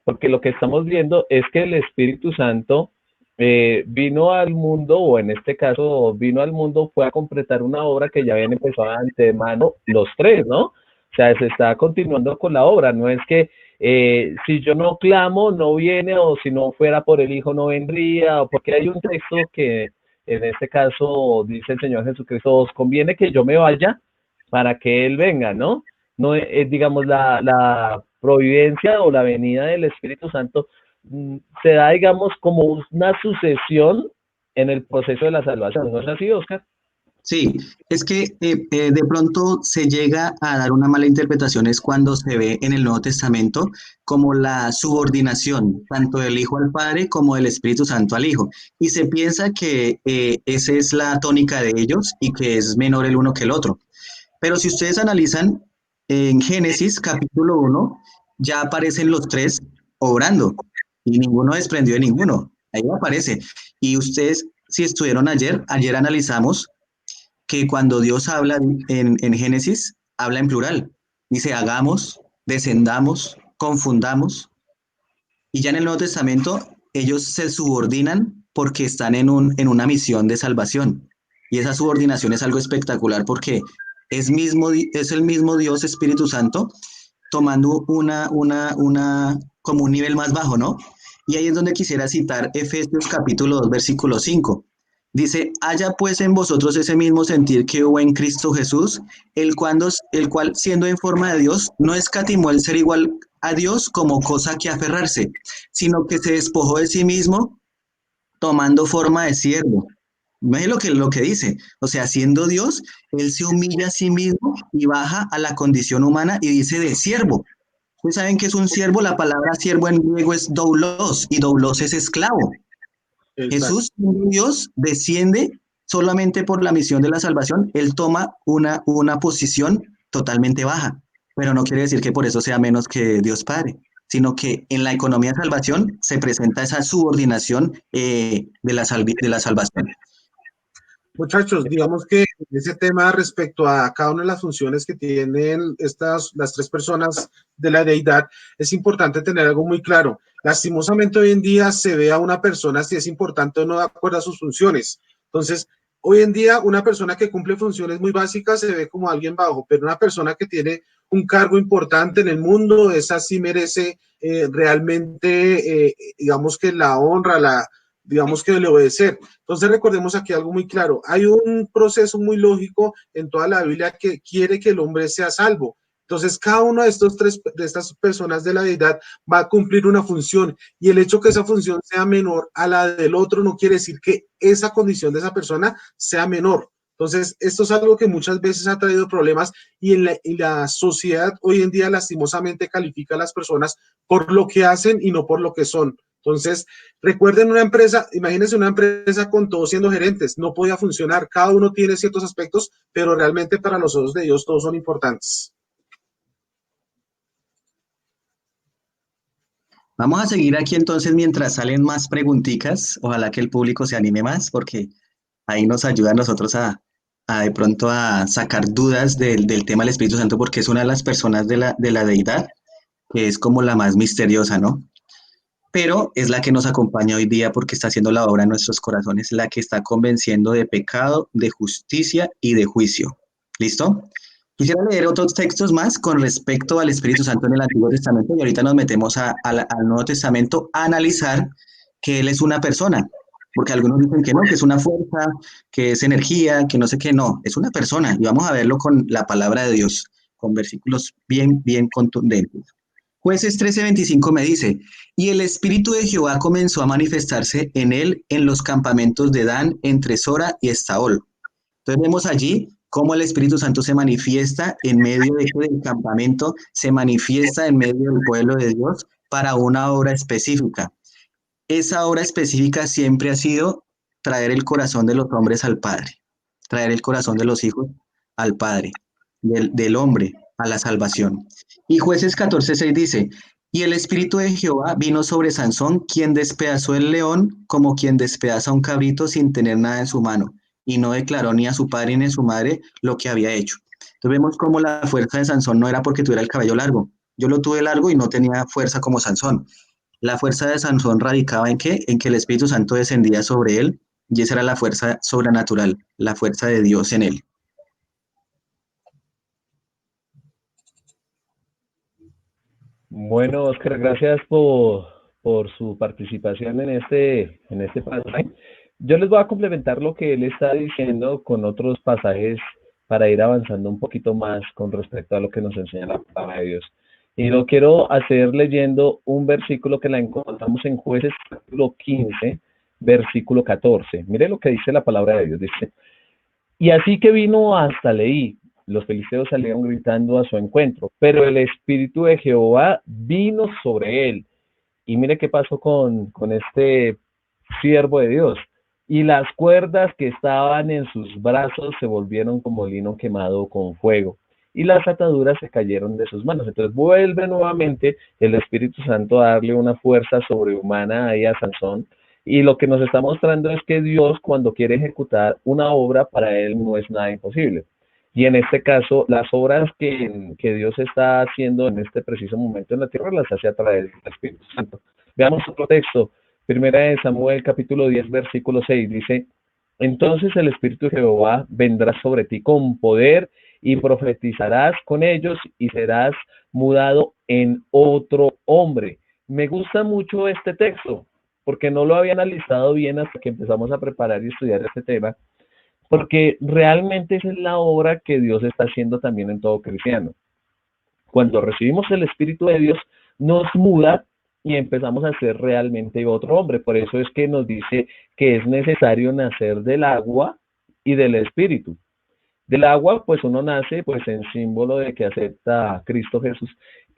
Porque lo que estamos viendo es que el Espíritu Santo vino al mundo, o en este caso vino al mundo, fue a completar una obra que ya habían empezado de antemano los tres, ¿no? O sea, se está continuando con la obra, no es que si yo no clamo, no viene, o si no fuera por el Hijo, no vendría, o porque hay un texto que en este caso dice el Señor Jesucristo, os conviene que yo me vaya para que Él venga, ¿no? No es, digamos, la providencia o la venida del Espíritu Santo se da, digamos, como una sucesión en el proceso de la salvación. ¿No es así, Oscar? Sí, es que de pronto se llega a dar una mala interpretación es cuando se ve en el Nuevo Testamento como la subordinación tanto del Hijo al Padre como del Espíritu Santo al Hijo. Y se piensa que esa es la tónica de ellos y que es menor el uno que el otro. Pero si ustedes analizan en Génesis capítulo 1, ya aparecen los tres obrando y ninguno desprendió de ninguno. Ahí aparece. Y ustedes, si estuvieron ayer analizamos que cuando Dios habla en Génesis, habla en plural. Dice, hagamos, descendamos, confundamos. Y ya en el Nuevo Testamento, ellos se subordinan porque están en una misión de salvación. Y esa subordinación es algo espectacular porque es el mismo Dios Espíritu Santo tomando como un nivel más bajo, ¿no? Y ahí es donde quisiera citar Efesios capítulo 2 versículo 5. Dice, haya pues en vosotros ese mismo sentir que hubo en Cristo Jesús, el cual siendo en forma de Dios, no escatimó el ser igual a Dios como cosa que aferrarse, sino que se despojó de sí mismo tomando forma de siervo. Imagínate lo que dice. O sea, siendo Dios, Él se humilla a sí mismo y baja a la condición humana y dice de siervo. Ustedes saben que es un siervo, la palabra siervo en griego es doulos y doulos es esclavo. Exacto. Jesús, Dios, desciende solamente por la misión de la salvación. Él toma una posición totalmente baja, pero no quiere decir que por eso sea menos que Dios Padre, sino que en la economía de salvación se presenta esa subordinación de la salvación. Muchachos, digamos que ese tema respecto a cada una de las funciones que tienen las tres personas de la deidad, es importante tener algo muy claro. Lastimosamente hoy en día se ve a una persona si es importante o no de acuerdo a sus funciones. Entonces, hoy en día una persona que cumple funciones muy básicas se ve como alguien bajo, pero una persona que tiene un cargo importante en el mundo, esa sí merece realmente, digamos que la honra, digamos que le obedecer. Entonces recordemos aquí algo muy claro. Hay un proceso muy lógico en toda la Biblia que quiere que el hombre sea salvo. Entonces cada uno de estas personas de la deidad va a cumplir una función y el hecho que esa función sea menor a la del otro no quiere decir que esa condición de esa persona sea menor. Entonces, esto es algo que muchas veces ha traído problemas y la sociedad hoy en día lastimosamente califica a las personas por lo que hacen y no por lo que son. Entonces, recuerden una empresa, imagínense una empresa con todos siendo gerentes, no podía funcionar, cada uno tiene ciertos aspectos, pero realmente para los ojos de Dios todos son importantes. Vamos a seguir aquí entonces mientras salen más preguntitas. Ojalá que el público se anime más porque ahí nos ayuda a nosotros a de pronto a sacar dudas del tema del Espíritu Santo porque es una de las personas de la deidad. que es como la más misteriosa, ¿no? Pero es la que nos acompaña hoy día porque está haciendo la obra en nuestros corazones, la que está convenciendo de pecado, de justicia y de juicio. ¿Listo? Quisiera leer otros textos más con respecto al Espíritu Santo en el Antiguo Testamento y ahorita nos metemos al Nuevo Testamento a analizar que Él es una persona, porque algunos dicen que no, que es una fuerza, que es energía, que no sé qué, no, es una persona y vamos a verlo con la palabra de Dios, con versículos bien, bien contundentes. Jueces 13:25 me dice, y el Espíritu de Jehová comenzó a manifestarse en él en los campamentos de Dan, entre Sora y Estaol. Entonces vemos allí cómo el Espíritu Santo se manifiesta en medio del campamento, se manifiesta en medio del pueblo de Dios para una obra específica. Esa obra específica siempre ha sido traer el corazón de los hombres al Padre, traer el corazón de los hijos al Padre, del hombre a la salvación. Y Jueces 14:6 dice, y el Espíritu de Jehová vino sobre Sansón, quien despedazó el león como quien despedaza un cabrito sin tener nada en su mano, y no declaró ni a su padre ni a su madre lo que había hecho. Entonces vemos cómo la fuerza de Sansón no era porque tuviera el cabello largo. Yo lo tuve largo y no tenía fuerza como Sansón. La fuerza de Sansón radicaba en qué? En que el Espíritu Santo descendía sobre él y esa era la fuerza sobrenatural, la fuerza de Dios en él. Bueno, Oscar, gracias por su participación en este pasaje. Yo les voy a complementar lo que él está diciendo con otros pasajes para ir avanzando un poquito más con respecto a lo que nos enseña la palabra de Dios. Y lo quiero hacer leyendo un versículo que la encontramos en Jueces capítulo 15, versículo 14. Mire lo que dice la palabra de Dios. Dice, y así que vino hasta Leí, los filisteos salieron gritando a su encuentro, pero el Espíritu de Jehová vino sobre él. Y mire qué pasó con este siervo de Dios. Y las cuerdas que estaban en sus brazos se volvieron como lino quemado con fuego. Y las ataduras se cayeron de sus manos. Entonces vuelve nuevamente el Espíritu Santo a darle una fuerza sobrehumana ahí a Sansón. Y lo que nos está mostrando es que Dios, cuando quiere ejecutar una obra, para él no es nada imposible. Y en este caso, las obras que Dios está haciendo en este preciso momento en la tierra las hace a través del Espíritu Santo. Veamos otro texto. Primera de Samuel, capítulo 10, versículo 6, dice, entonces el Espíritu de Jehová vendrá sobre ti con poder y profetizarás con ellos y serás mudado en otro hombre. Me gusta mucho este texto porque no lo había analizado bien hasta que empezamos a preparar y estudiar este tema, porque realmente esa es la obra que Dios está haciendo también en todo cristiano. Cuando recibimos el Espíritu de Dios, nos muda y empezamos a ser realmente otro hombre. Por eso es que nos dice que es necesario nacer del agua y del Espíritu. Del agua, pues uno nace pues en símbolo de que acepta a Cristo Jesús,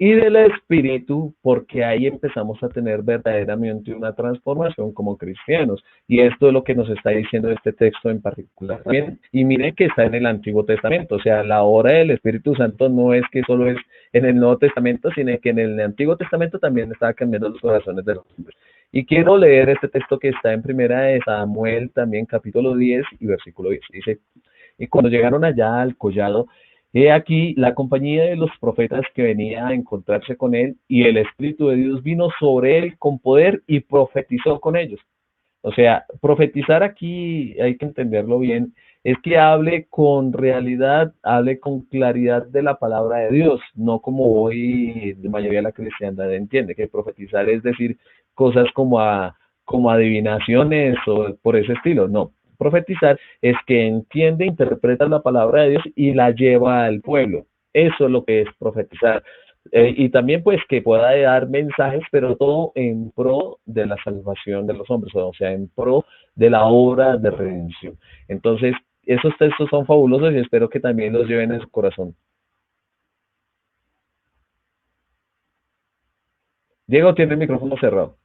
y del Espíritu, porque ahí empezamos a tener verdaderamente una transformación como cristianos. Y esto es lo que nos está diciendo este texto en particular también. Y miren que está en el Antiguo Testamento, o sea, la obra del Espíritu Santo no es que solo es en el Nuevo Testamento, sino que en el Antiguo Testamento también estaba cambiando los corazones de los hombres. Y quiero leer este texto que está en Primera de Samuel, también capítulo 10 y versículo 10. Dice, y cuando llegaron allá al collado, he aquí la compañía de los profetas que venía a encontrarse con él, y el Espíritu de Dios vino sobre él con poder y profetizó con ellos. O sea, profetizar aquí hay que entenderlo bien, es que hable con realidad, hable con claridad de la palabra de Dios, no como hoy la mayoría de la cristiandad entiende, que profetizar es decir cosas como adivinaciones o por ese estilo, no. Profetizar es que entiende, interpreta la palabra de Dios y la lleva al pueblo. Eso es lo que es profetizar. Y también pues que pueda dar mensajes, pero todo en pro de la salvación de los hombres, o sea, en pro de la obra de redención. Entonces, esos textos son fabulosos y espero que también los lleven en su corazón. Diego tiene el micrófono cerrado.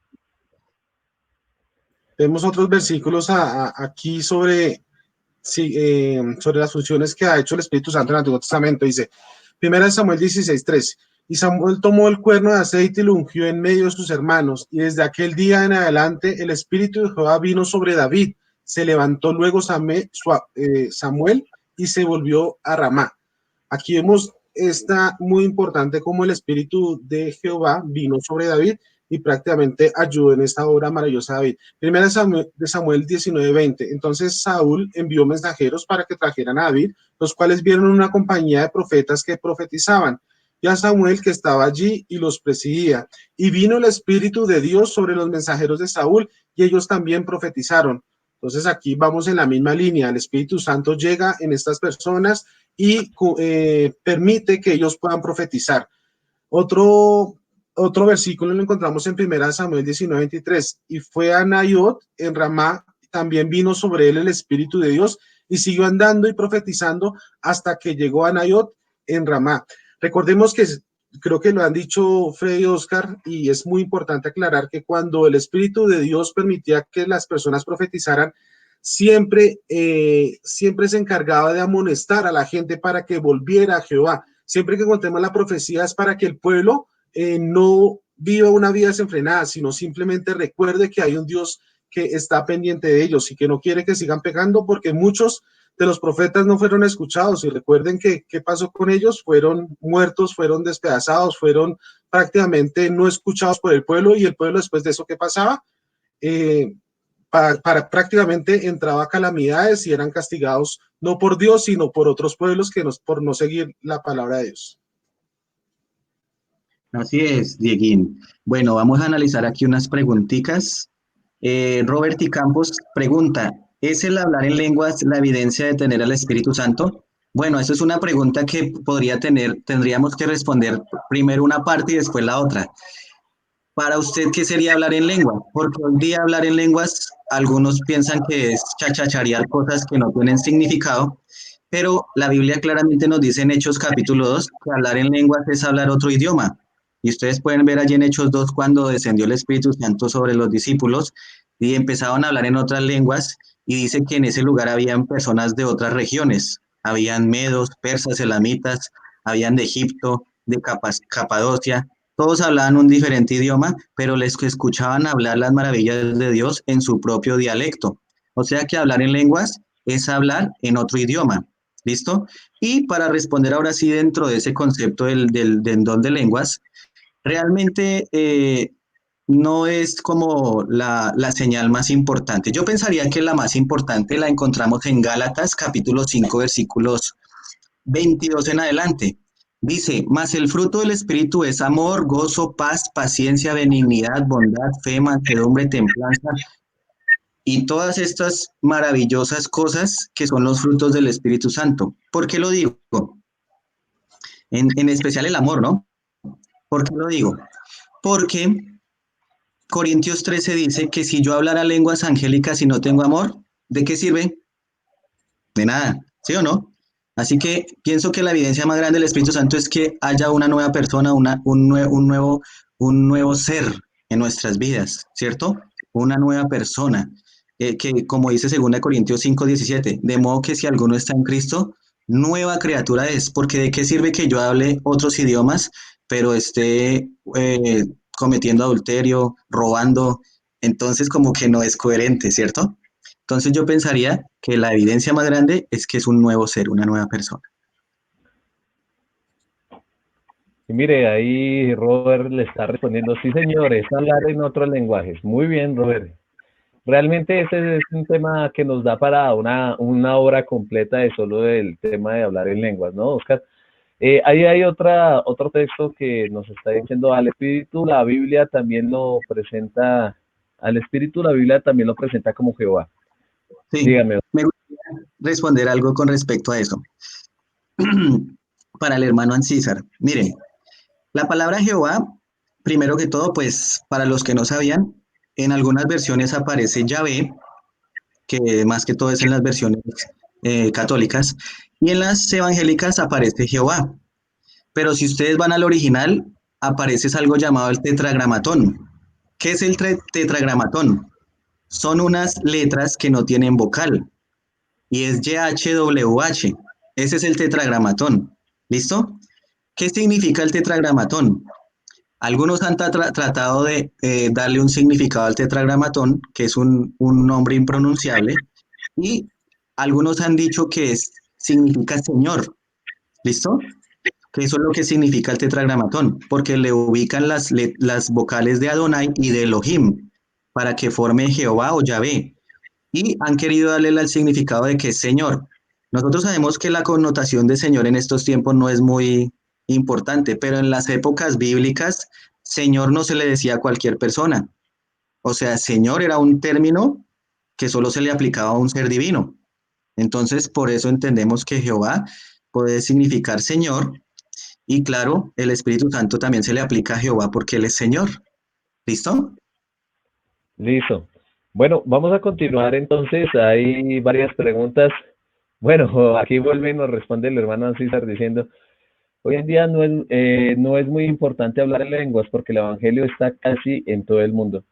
Vemos otros versículos aquí sobre las funciones que ha hecho el Espíritu Santo en el Antiguo Testamento. Dice, 1 Samuel 16:3, y Samuel tomó el cuerno de aceite y lo ungió en medio de sus hermanos, y desde aquel día en adelante el Espíritu de Jehová vino sobre David. Se levantó luego Samuel y se volvió a Ramá. Aquí vemos está muy importante como el Espíritu de Jehová vino sobre David y prácticamente ayudó en esta obra maravillosa de David. Primera de Samuel 19:20. Entonces Saúl envió mensajeros para que trajeran a David, los cuales vieron una compañía de profetas que profetizaban, y a Samuel que estaba allí y los presidía. Y vino el Espíritu de Dios sobre los mensajeros de Saúl y ellos también profetizaron. Entonces aquí vamos en la misma línea. El Espíritu Santo llega en estas personas y permite que ellos puedan profetizar. Otro, otro versículo lo encontramos en 1 Samuel 19:23. Y fue a Naiot en Ramá, también vino sobre él el Espíritu de Dios y siguió andando y profetizando hasta que llegó a Naiot en Ramá. Recordemos que creo que lo han dicho Freddy y Oscar, y es muy importante aclarar que cuando el Espíritu de Dios permitía que las personas profetizaran, siempre se encargaba de amonestar a la gente para que volviera a Jehová. Siempre que contemos la profecía es para que el pueblo no viva una vida desenfrenada, sino simplemente recuerde que hay un Dios que está pendiente de ellos y que no quiere que sigan pecando, porque muchos de los profetas no fueron escuchados. Y recuerden que qué pasó con ellos: fueron muertos, fueron despedazados, fueron prácticamente no escuchados por el pueblo, y el pueblo después de eso, ¿qué pasaba? Eh, prácticamente entraba calamidades y eran castigados no por Dios, sino por otros pueblos por no seguir la palabra de Dios. Así es, Dieguín. Bueno, vamos a analizar aquí unas preguntitas. Robert y Campos pregunta, ¿es el hablar en lenguas la evidencia de tener al Espíritu Santo? Bueno, eso es una pregunta que tendríamos que responder primero una parte y después la otra. Para usted, ¿qué sería hablar en lengua? Porque hoy día hablar en lenguas, algunos piensan que es chachacharear cosas que no tienen significado, pero la Biblia claramente nos dice en Hechos capítulo 2 que hablar en lenguas es hablar otro idioma. Y ustedes pueden ver allí en Hechos 2 cuando descendió el Espíritu Santo sobre los discípulos y empezaban a hablar en otras lenguas, y dice que en ese lugar habían personas de otras regiones. Habían medos, persas, elamitas, habían de Egipto, de Capadocia. Todos hablaban un diferente idioma, pero les escuchaban hablar las maravillas de Dios en su propio dialecto. O sea que hablar en lenguas es hablar en otro idioma. ¿Listo? Y para responder ahora sí dentro de ese concepto del don de lenguas, realmente no es como la señal más importante. Yo pensaría que la más importante la encontramos en Gálatas capítulo 5 versículos 22 en adelante. Dice, mas el fruto del Espíritu es amor, gozo, paz, paciencia, benignidad, bondad, fe, mansedumbre, templanza y todas estas maravillosas cosas que son los frutos del Espíritu Santo. ¿Por qué lo digo? En especial el amor, ¿no? ¿Por qué lo digo? Porque Corintios 13 dice que si yo hablara lenguas angélicas y no tengo amor, ¿de qué sirve? De nada, ¿sí o no? Así que pienso que la evidencia más grande del Espíritu Santo es que haya una nueva persona, un nuevo ser en nuestras vidas, ¿cierto? Una nueva persona, que como dice 2 Corintios 5:17, de modo que si alguno está en Cristo, nueva criatura es, porque ¿de qué sirve que yo hable otros idiomas, pero esté cometiendo adulterio, robando? Entonces como que no es coherente, ¿cierto? Entonces yo pensaría que la evidencia más grande es que es un nuevo ser, una nueva persona. Y mire, ahí Robert le está respondiendo, sí señor, es hablar en otros lenguajes. Muy bien, Robert. Realmente ese es un tema que nos da para una hora completa de solo del tema de hablar en lenguas, ¿no, Oscar? Ahí hay otro texto que nos está diciendo al Espíritu, la Biblia también lo presenta, al Espíritu la Biblia también lo presenta como Jehová. Sí, Dígame. me gustaría responder algo con respecto a eso. Para el hermano Ancísar, miren, la palabra Jehová, primero que todo, pues para los que no sabían, en algunas versiones aparece Yahvé, que más que todo es en las versiones católicas, y en las evangélicas aparece Jehová. Pero si ustedes van al original, aparece algo llamado el tetragramatón. ¿Qué es el tetragramatón? Son unas letras que no tienen vocal y es YHWH. Ese es el tetragramatón. ¿Listo? ¿Qué significa el tetragramatón? Algunos han tratado de darle un significado al tetragramatón, que es un nombre impronunciable, y algunos han dicho que significa Señor. ¿Listo? que eso es lo que significa el tetragramatón, porque le ubican las vocales de Adonai y de Elohim para que forme Jehová o Yahvé. Y han querido darle el significado de que es Señor. Nosotros sabemos que la connotación de Señor en estos tiempos no es muy importante, pero en las épocas bíblicas, Señor no se le decía a cualquier persona. O sea, Señor era un término que solo se le aplicaba a un ser divino. Entonces, por eso entendemos que Jehová puede significar Señor y claro, el Espíritu Santo también se le aplica a Jehová porque Él es Señor. ¿Listo? Listo. Bueno, vamos a continuar entonces. Hay varias preguntas. Bueno, aquí vuelve y nos responde el hermano César diciendo, hoy en día no es muy importante hablar en lenguas porque el Evangelio está casi en todo el mundo.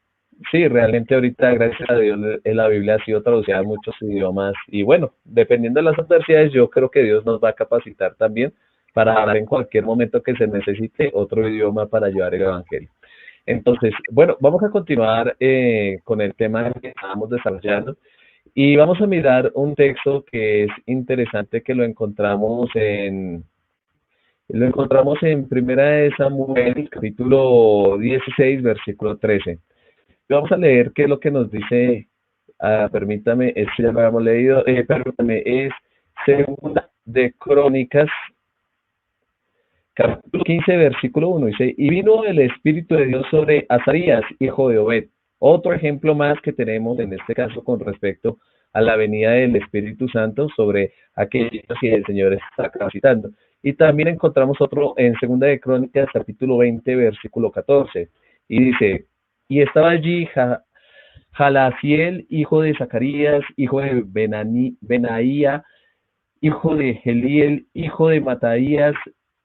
Sí, realmente ahorita, gracias a Dios, la Biblia ha sido traducida a muchos idiomas y bueno, dependiendo de las adversidades, yo creo que Dios nos va a capacitar también para hablar en cualquier momento que se necesite otro idioma para llevar el Evangelio. Entonces, bueno, vamos a continuar con el tema que estábamos desarrollando y vamos a mirar un texto que es interesante que lo encontramos en Primera de Samuel, capítulo 16, versículo 13. Vamos a leer qué es lo que nos dice, permítame, este ya lo habíamos leído, permítame, es Segunda de Crónicas, capítulo 15, versículo 1, dice, y vino el Espíritu de Dios sobre Azarías, hijo de Obed. Otro ejemplo más que tenemos en este caso con respecto a la venida del Espíritu Santo sobre aquellos que el Señor está capacitando. Y también encontramos otro en Segunda de Crónicas, capítulo 20, versículo 14, y dice, y estaba allí Jalasiel, hijo de Zacarías, hijo de Benaía, hijo de Geliel, hijo de Mataías,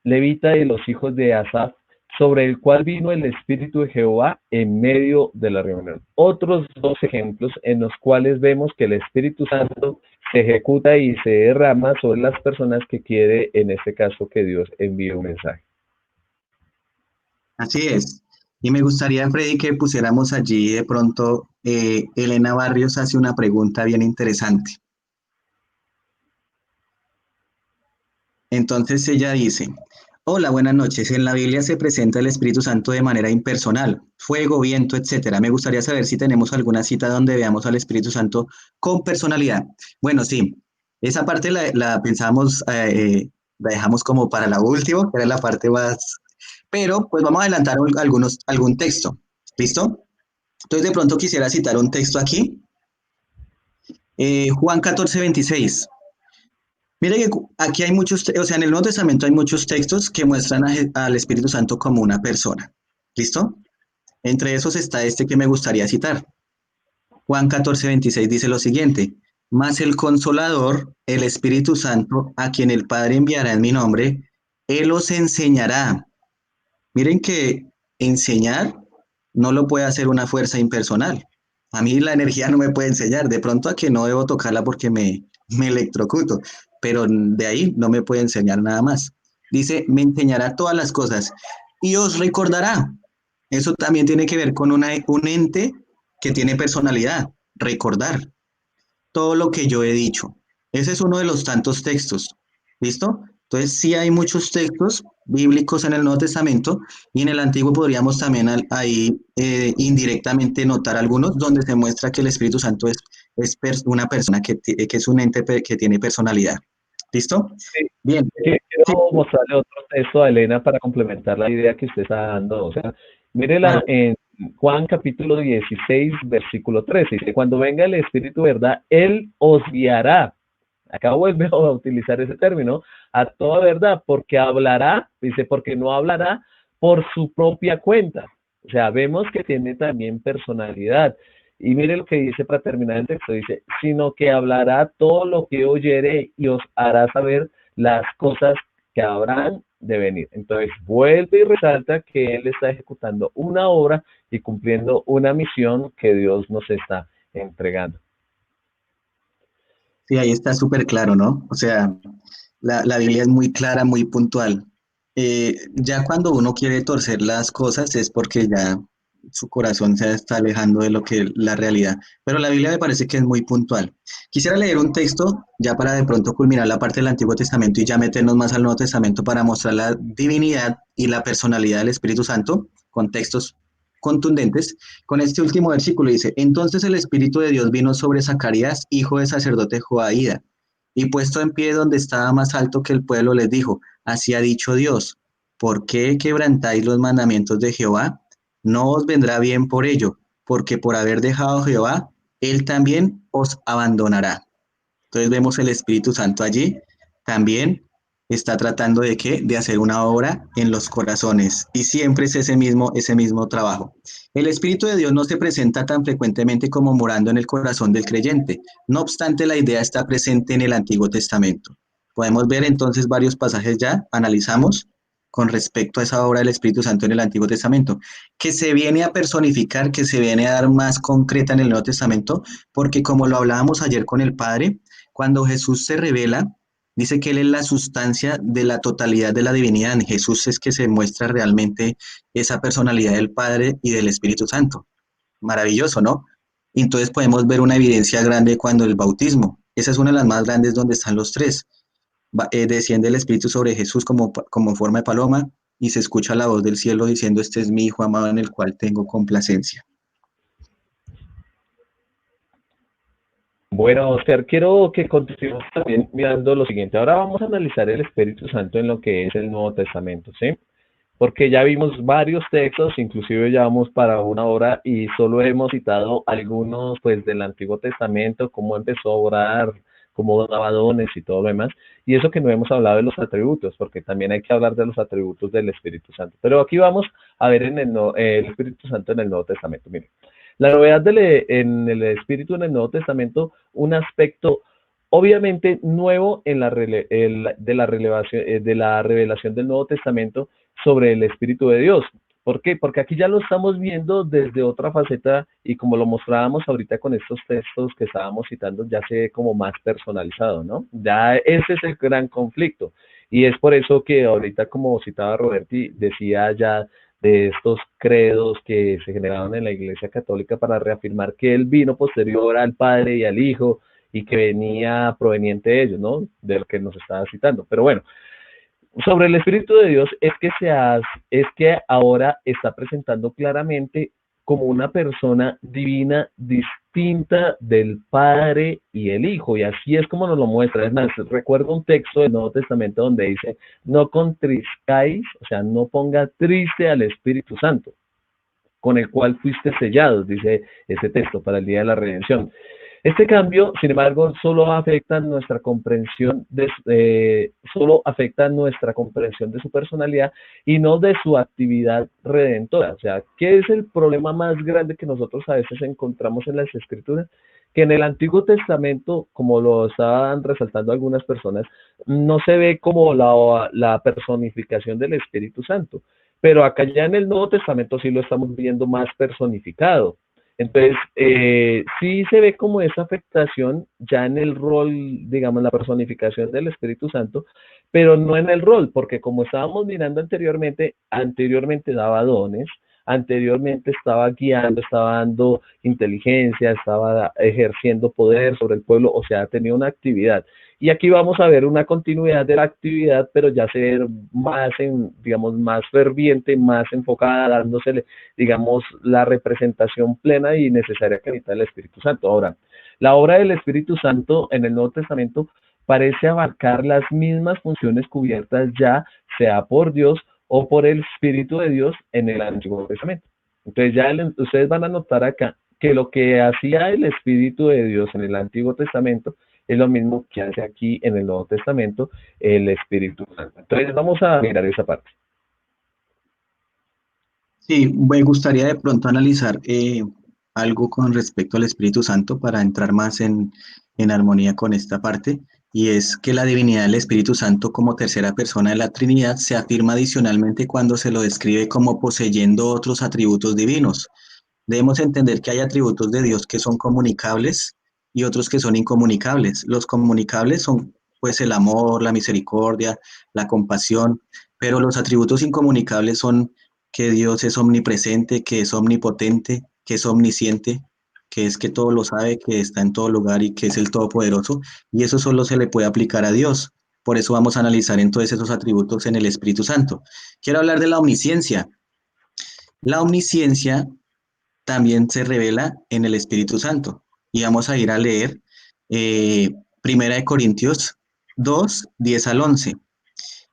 levita de los hijos de Asaf, sobre el cual vino el Espíritu de Jehová en medio de la reunión. Otros dos ejemplos en los cuales vemos que el Espíritu Santo se ejecuta y se derrama sobre las personas que quiere, en este caso, que Dios envíe un mensaje. Así es. Y me gustaría, Freddy, que pusiéramos allí de pronto, Elena Barrios hace una pregunta bien interesante. Entonces ella dice, hola, buenas noches. En la Biblia se presenta el Espíritu Santo de manera impersonal, fuego, viento, etcétera. Me gustaría saber si tenemos alguna cita donde veamos al Espíritu Santo con personalidad. Bueno, sí, esa parte la pensábamos, la dejamos como para la última, que era la parte más... Pero pues vamos a adelantar algún texto. ¿Listo? Entonces de pronto quisiera citar un texto aquí. Juan 14:26. Mire que aquí hay muchos, o sea, en el Nuevo Testamento hay muchos textos que muestran al Espíritu Santo como una persona. ¿Listo? Entre esos está este que me gustaría citar. Juan 14:26 dice lo siguiente, mas el Consolador, el Espíritu Santo, a quien el Padre enviará en mi nombre, Él os enseñará. Miren que enseñar no lo puede hacer una fuerza impersonal. A mí la energía no me puede enseñar, de pronto a que no debo tocarla porque me electrocuto, pero de ahí no me puede enseñar nada más. Dice, me enseñará todas las cosas y os recordará. Eso también tiene que ver con un ente que tiene personalidad, recordar todo lo que yo he dicho. Ese es uno de los tantos textos. ¿Listo? Entonces, sí hay muchos textos bíblicos en el Nuevo Testamento y en el Antiguo podríamos también ahí indirectamente notar algunos donde se muestra que el Espíritu Santo es una persona que es un ente que tiene personalidad. ¿Listo? Sí. Bien. Sí, Quiero mostrarle otro texto a Elena para complementar la idea que usted está dando. O sea, mírela claro. en Juan capítulo 16, versículo 13. Dice, cuando venga el Espíritu, ¿verdad? Él os guiará. Acá vuelve a utilizar ese término, a toda verdad, porque hablará, dice, porque no hablará por su propia cuenta. O sea, vemos que tiene también personalidad. Y mire lo que dice para terminar el texto, dice, sino que hablará todo lo que oyere y os hará saber las cosas que habrán de venir. Entonces, vuelve y resalta que Él está ejecutando una obra y cumpliendo una misión que Dios nos está entregando. Sí, ahí está súper claro, ¿no? O sea, la Biblia es muy clara, muy puntual. Ya cuando uno quiere torcer las cosas es porque ya su corazón se está alejando de lo que la realidad. Pero la Biblia me parece que es muy puntual. Quisiera leer un texto ya para de pronto culminar la parte del Antiguo Testamento y ya meternos más al Nuevo Testamento para mostrar la divinidad y la personalidad del Espíritu Santo con textos contundentes. Con este último versículo dice, entonces el Espíritu de Dios vino sobre Zacarías, hijo de sacerdote Joaída, y puesto en pie donde estaba más alto que el pueblo, les dijo, así ha dicho Dios, ¿por qué quebrantáis los mandamientos de Jehová? No os vendrá bien por ello, porque por haber dejado a Jehová, él también os abandonará. Entonces vemos el Espíritu Santo allí, también está tratando de qué, de hacer una obra en los corazones y siempre es ese mismo trabajo. El Espíritu de Dios no se presenta tan frecuentemente como morando en el corazón del creyente. No obstante, la idea está presente en el Antiguo Testamento. Podemos ver entonces varios pasajes ya, analizamos con respecto a esa obra del Espíritu Santo en el Antiguo Testamento, que se viene a personificar, que se viene a dar más concreta en el Nuevo Testamento, porque como lo hablábamos ayer con el Padre, cuando Jesús se revela, dice que Él es la sustancia de la totalidad de la divinidad. En Jesús es que se muestra realmente esa personalidad del Padre y del Espíritu Santo. Maravilloso, ¿no? Entonces podemos ver una evidencia grande cuando el bautismo. Esa es una de las más grandes donde están los tres. Desciende el Espíritu sobre Jesús como forma de paloma y se escucha la voz del cielo diciendo, este es mi Hijo amado en el cual tengo complacencia. Bueno, Oscar, quiero que continuemos también mirando lo siguiente. Ahora vamos a analizar el Espíritu Santo en lo que es el Nuevo Testamento, ¿sí? Porque ya vimos varios textos, inclusive ya vamos para una hora y solo hemos citado algunos pues del Antiguo Testamento, cómo empezó a orar, cómo daba dones y todo lo demás, y eso que no hemos hablado de los atributos, porque también hay que hablar de los atributos del Espíritu Santo. Pero aquí vamos a ver el Espíritu Santo en el Nuevo Testamento. Miren, la novedad en el Espíritu en el Nuevo Testamento, un aspecto obviamente nuevo en de la revelación del Nuevo Testamento sobre el Espíritu de Dios. ¿Por qué? Porque aquí ya lo estamos viendo desde otra faceta y como lo mostrábamos ahorita con estos textos que estábamos citando, ya se ve como más personalizado, ¿no? Ya ese es el gran conflicto. Y es por eso que ahorita, como citaba Roberti, decía ya de estos credos que se generaron en la Iglesia Católica para reafirmar que Él vino posterior al Padre y al Hijo y que venía proveniente de ellos, ¿no? De lo que nos estaba citando. Pero bueno, sobre el Espíritu de Dios es que ahora está presentando claramente como una persona divina distinta del Padre y el Hijo, y así es como nos lo muestra. Es más, recuerdo un texto del Nuevo Testamento donde dice, no contriscáis, o sea, no ponga triste al Espíritu Santo, con el cual fuiste sellados, dice ese texto, para el día de la redención. Este cambio, sin embargo, solo afecta nuestra comprensión de su personalidad y no de su actividad redentora. O sea, ¿qué es el problema más grande que nosotros a veces encontramos en las Escrituras? Que en el Antiguo Testamento, como lo estaban resaltando algunas personas, no se ve como la personificación del Espíritu Santo, pero acá ya en el Nuevo Testamento sí lo estamos viendo más personificado. Entonces, sí se ve como esa afectación ya en el rol, digamos, la personificación del Espíritu Santo, pero no en el rol, porque como estábamos mirando anteriormente daba dones, anteriormente estaba guiando, estaba dando inteligencia, estaba ejerciendo poder sobre el pueblo, o sea, tenía una actividad. Y aquí vamos a ver una continuidad de la actividad, pero ya ser más, digamos, más ferviente, más enfocada, dándosele, digamos, la representación plena y necesaria que necesita el Espíritu Santo. Ahora, la obra del Espíritu Santo en el Nuevo Testamento parece abarcar las mismas funciones cubiertas ya sea por Dios o por el Espíritu de Dios en el Antiguo Testamento. Entonces ya ustedes van a notar acá que lo que hacía el Espíritu de Dios en el Antiguo Testamento es lo mismo que hace aquí en el Nuevo Testamento el Espíritu Santo. Entonces vamos a mirar esa parte. Sí, me gustaría de pronto analizar algo con respecto al Espíritu Santo para entrar más en armonía con esta parte, y es que la divinidad del Espíritu Santo como tercera persona de la Trinidad se afirma adicionalmente cuando se lo describe como poseyendo otros atributos divinos. Debemos entender que hay atributos de Dios que son comunicables y otros que son incomunicables. Los comunicables son pues el amor, la misericordia, la compasión, pero los atributos incomunicables son que Dios es omnipresente, que es omnipotente, que es omnisciente, que es que todo lo sabe, que está en todo lugar y que es el Todopoderoso, y eso solo se le puede aplicar a Dios. Por eso vamos a analizar entonces esos atributos en el Espíritu Santo. Quiero hablar de la omnisciencia. La omnisciencia también se revela en el Espíritu Santo. Y vamos a ir a leer Primera de Corintios 2, 10 al 11.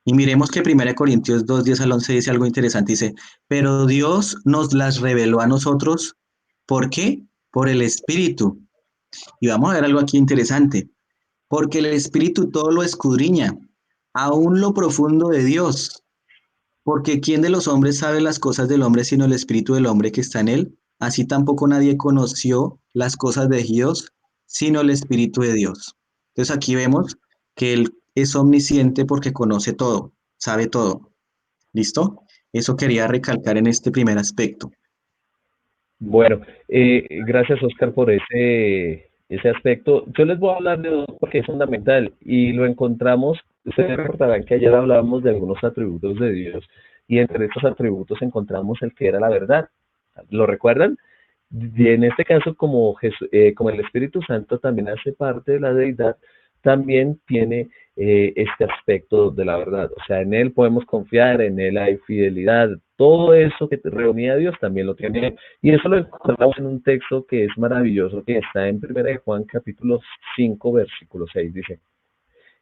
Y miremos que Primera de Corintios 2, 10 al 11 dice algo interesante. Dice, pero Dios nos las reveló a nosotros. ¿Por qué? Por el Espíritu. Y vamos a ver algo aquí interesante. Porque el Espíritu todo lo escudriña, aún lo profundo de Dios. Porque ¿quién de los hombres sabe las cosas del hombre sino el espíritu del hombre que está en él? Así tampoco nadie conoció las cosas de Dios sino el espíritu de Dios. Entonces aquí vemos que él es omnisciente porque conoce todo, sabe todo. ¿Listo? Eso quería recalcar en este primer aspecto. Bueno, gracias Oscar por ese aspecto. Yo les voy a hablar de dos porque es fundamental y lo encontramos, ustedes recordarán que ayer hablábamos de algunos atributos de Dios y entre estos atributos encontramos el que era la verdad. ¿Lo recuerdan? Y en este caso, como el Espíritu Santo también hace parte de la deidad, también tiene este aspecto de la verdad. O sea, en Él podemos confiar, en Él hay fidelidad. Todo eso que reunía a Dios también lo tiene Él. Y eso lo encontramos en un texto que es maravilloso, que está en 1 Juan capítulo 5, versículo 6. Dice,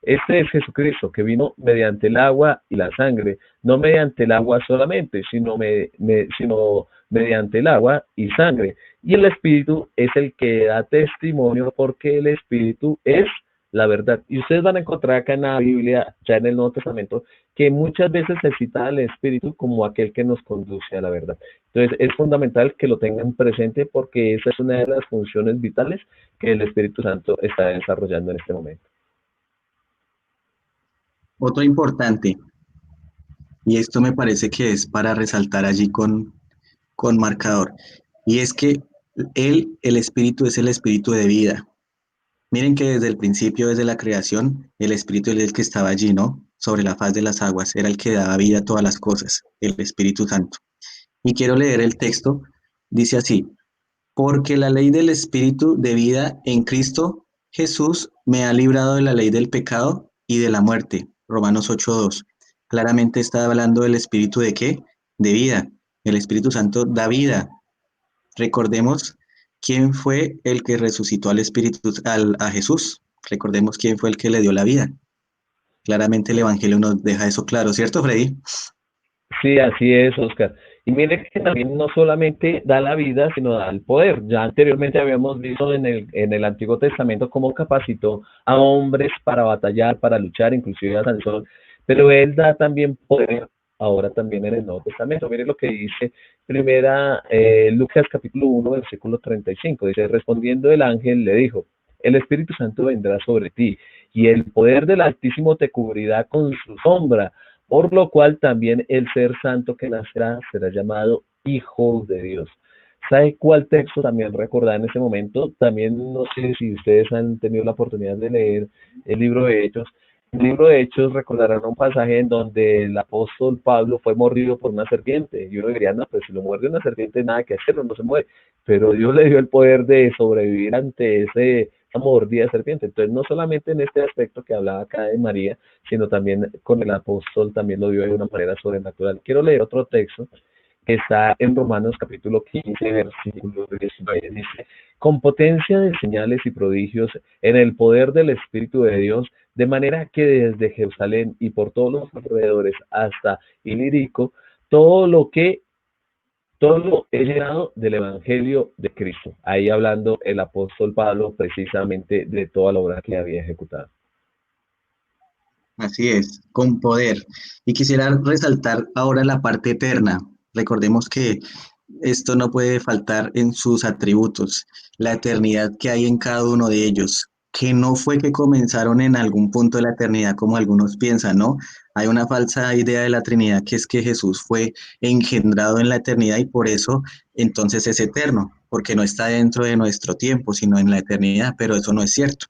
este es Jesucristo, que vino mediante el agua y la sangre, no mediante el agua solamente, sino mediante el agua y sangre. Y el Espíritu es el que da testimonio, porque el Espíritu es la verdad. Y ustedes van a encontrar acá en la Biblia, ya en el Nuevo Testamento, que muchas veces se cita al Espíritu como aquel que nos conduce a la verdad. Entonces es fundamental que lo tengan presente porque esa es una de las funciones vitales que el Espíritu Santo está desarrollando en este momento. Otro importante, y esto me parece que es para resaltar allí con marcador, y es que el espíritu es el espíritu de vida. Miren que desde el principio, desde la creación, el Espíritu es el que estaba allí, ¿no? Sobre la faz de las aguas, era el que daba vida a todas las cosas, el Espíritu Santo. Y quiero leer el texto, dice así, porque la ley del Espíritu de vida en Cristo Jesús me ha librado de la ley del pecado y de la muerte. Romanos 8:2. Claramente está hablando del Espíritu de qué? De vida. El Espíritu Santo da vida. Recordemos quién fue el que resucitó a Jesús. Recordemos quién fue el que le dio la vida. Claramente el Evangelio nos deja eso claro, ¿cierto, Freddy? Sí, así es, Oscar. Y mire que también no solamente da la vida, sino da el poder. Ya anteriormente habíamos visto en el Antiguo Testamento cómo capacitó a hombres para batallar, para luchar, inclusive a Sansón, pero él da también poder ahora también en el Nuevo Testamento. Mire lo que dice Lucas capítulo 1, versículo 35. Dice, respondiendo el ángel le dijo, el Espíritu Santo vendrá sobre ti y el poder del Altísimo te cubrirá con su sombra, por lo cual también el ser santo que nacerá será llamado Hijo de Dios. ¿Sabe cuál texto también recordar en ese momento? También no sé si ustedes han tenido la oportunidad de leer el libro de Hechos. En el libro de Hechos recordarán un pasaje en donde el apóstol Pablo fue mordido por una serpiente. Y uno diría, no, pues si lo muerde una serpiente, nada que hacerlo, no se muere. Pero Dios le dio el poder de sobrevivir ante esa mordida de serpiente. Entonces, no solamente en este aspecto que hablaba acá de María, sino también con el apóstol también lo dio de una manera sobrenatural. Quiero leer otro texto que está en Romanos capítulo 15, versículo 19. Dice, con potencia de señales y prodigios en el poder del Espíritu de Dios, de manera que desde Jerusalén y por todos los alrededores hasta Ilírico, todo lo he llenado del Evangelio de Cristo. Ahí hablando el apóstol Pablo precisamente de toda la obra que había ejecutado. Así es, con poder. Y quisiera resaltar ahora la parte eterna. Recordemos que esto no puede faltar en sus atributos, la eternidad que hay en cada uno de ellos, que no fue que comenzaron en algún punto de la eternidad como algunos piensan, ¿no? Hay una falsa idea de la Trinidad que es que Jesús fue engendrado en la eternidad y por eso entonces es eterno, porque no está dentro de nuestro tiempo, sino en la eternidad, pero eso no es cierto.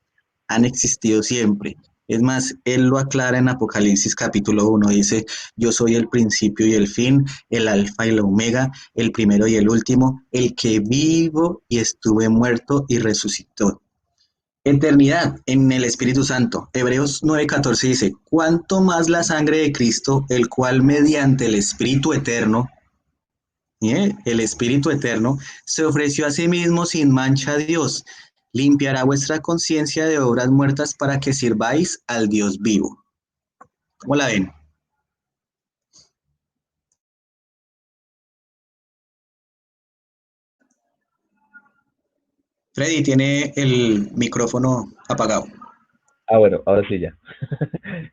Han existido siempre. Es más, él lo aclara en Apocalipsis capítulo 1, dice, yo soy el principio y el fin, el alfa y la omega, el primero y el último, el que vivo y estuve muerto y resucitó. Eternidad en el Espíritu Santo. Hebreos 9:14 dice, cuánto más la sangre de Cristo, el cual mediante el Espíritu eterno, el Espíritu eterno, se ofreció a sí mismo sin mancha a Dios, limpiará vuestra conciencia de obras muertas para que sirváis al Dios vivo. ¿Cómo la ven? Freddy tiene el micrófono apagado. Ah, bueno, ahora sí ya.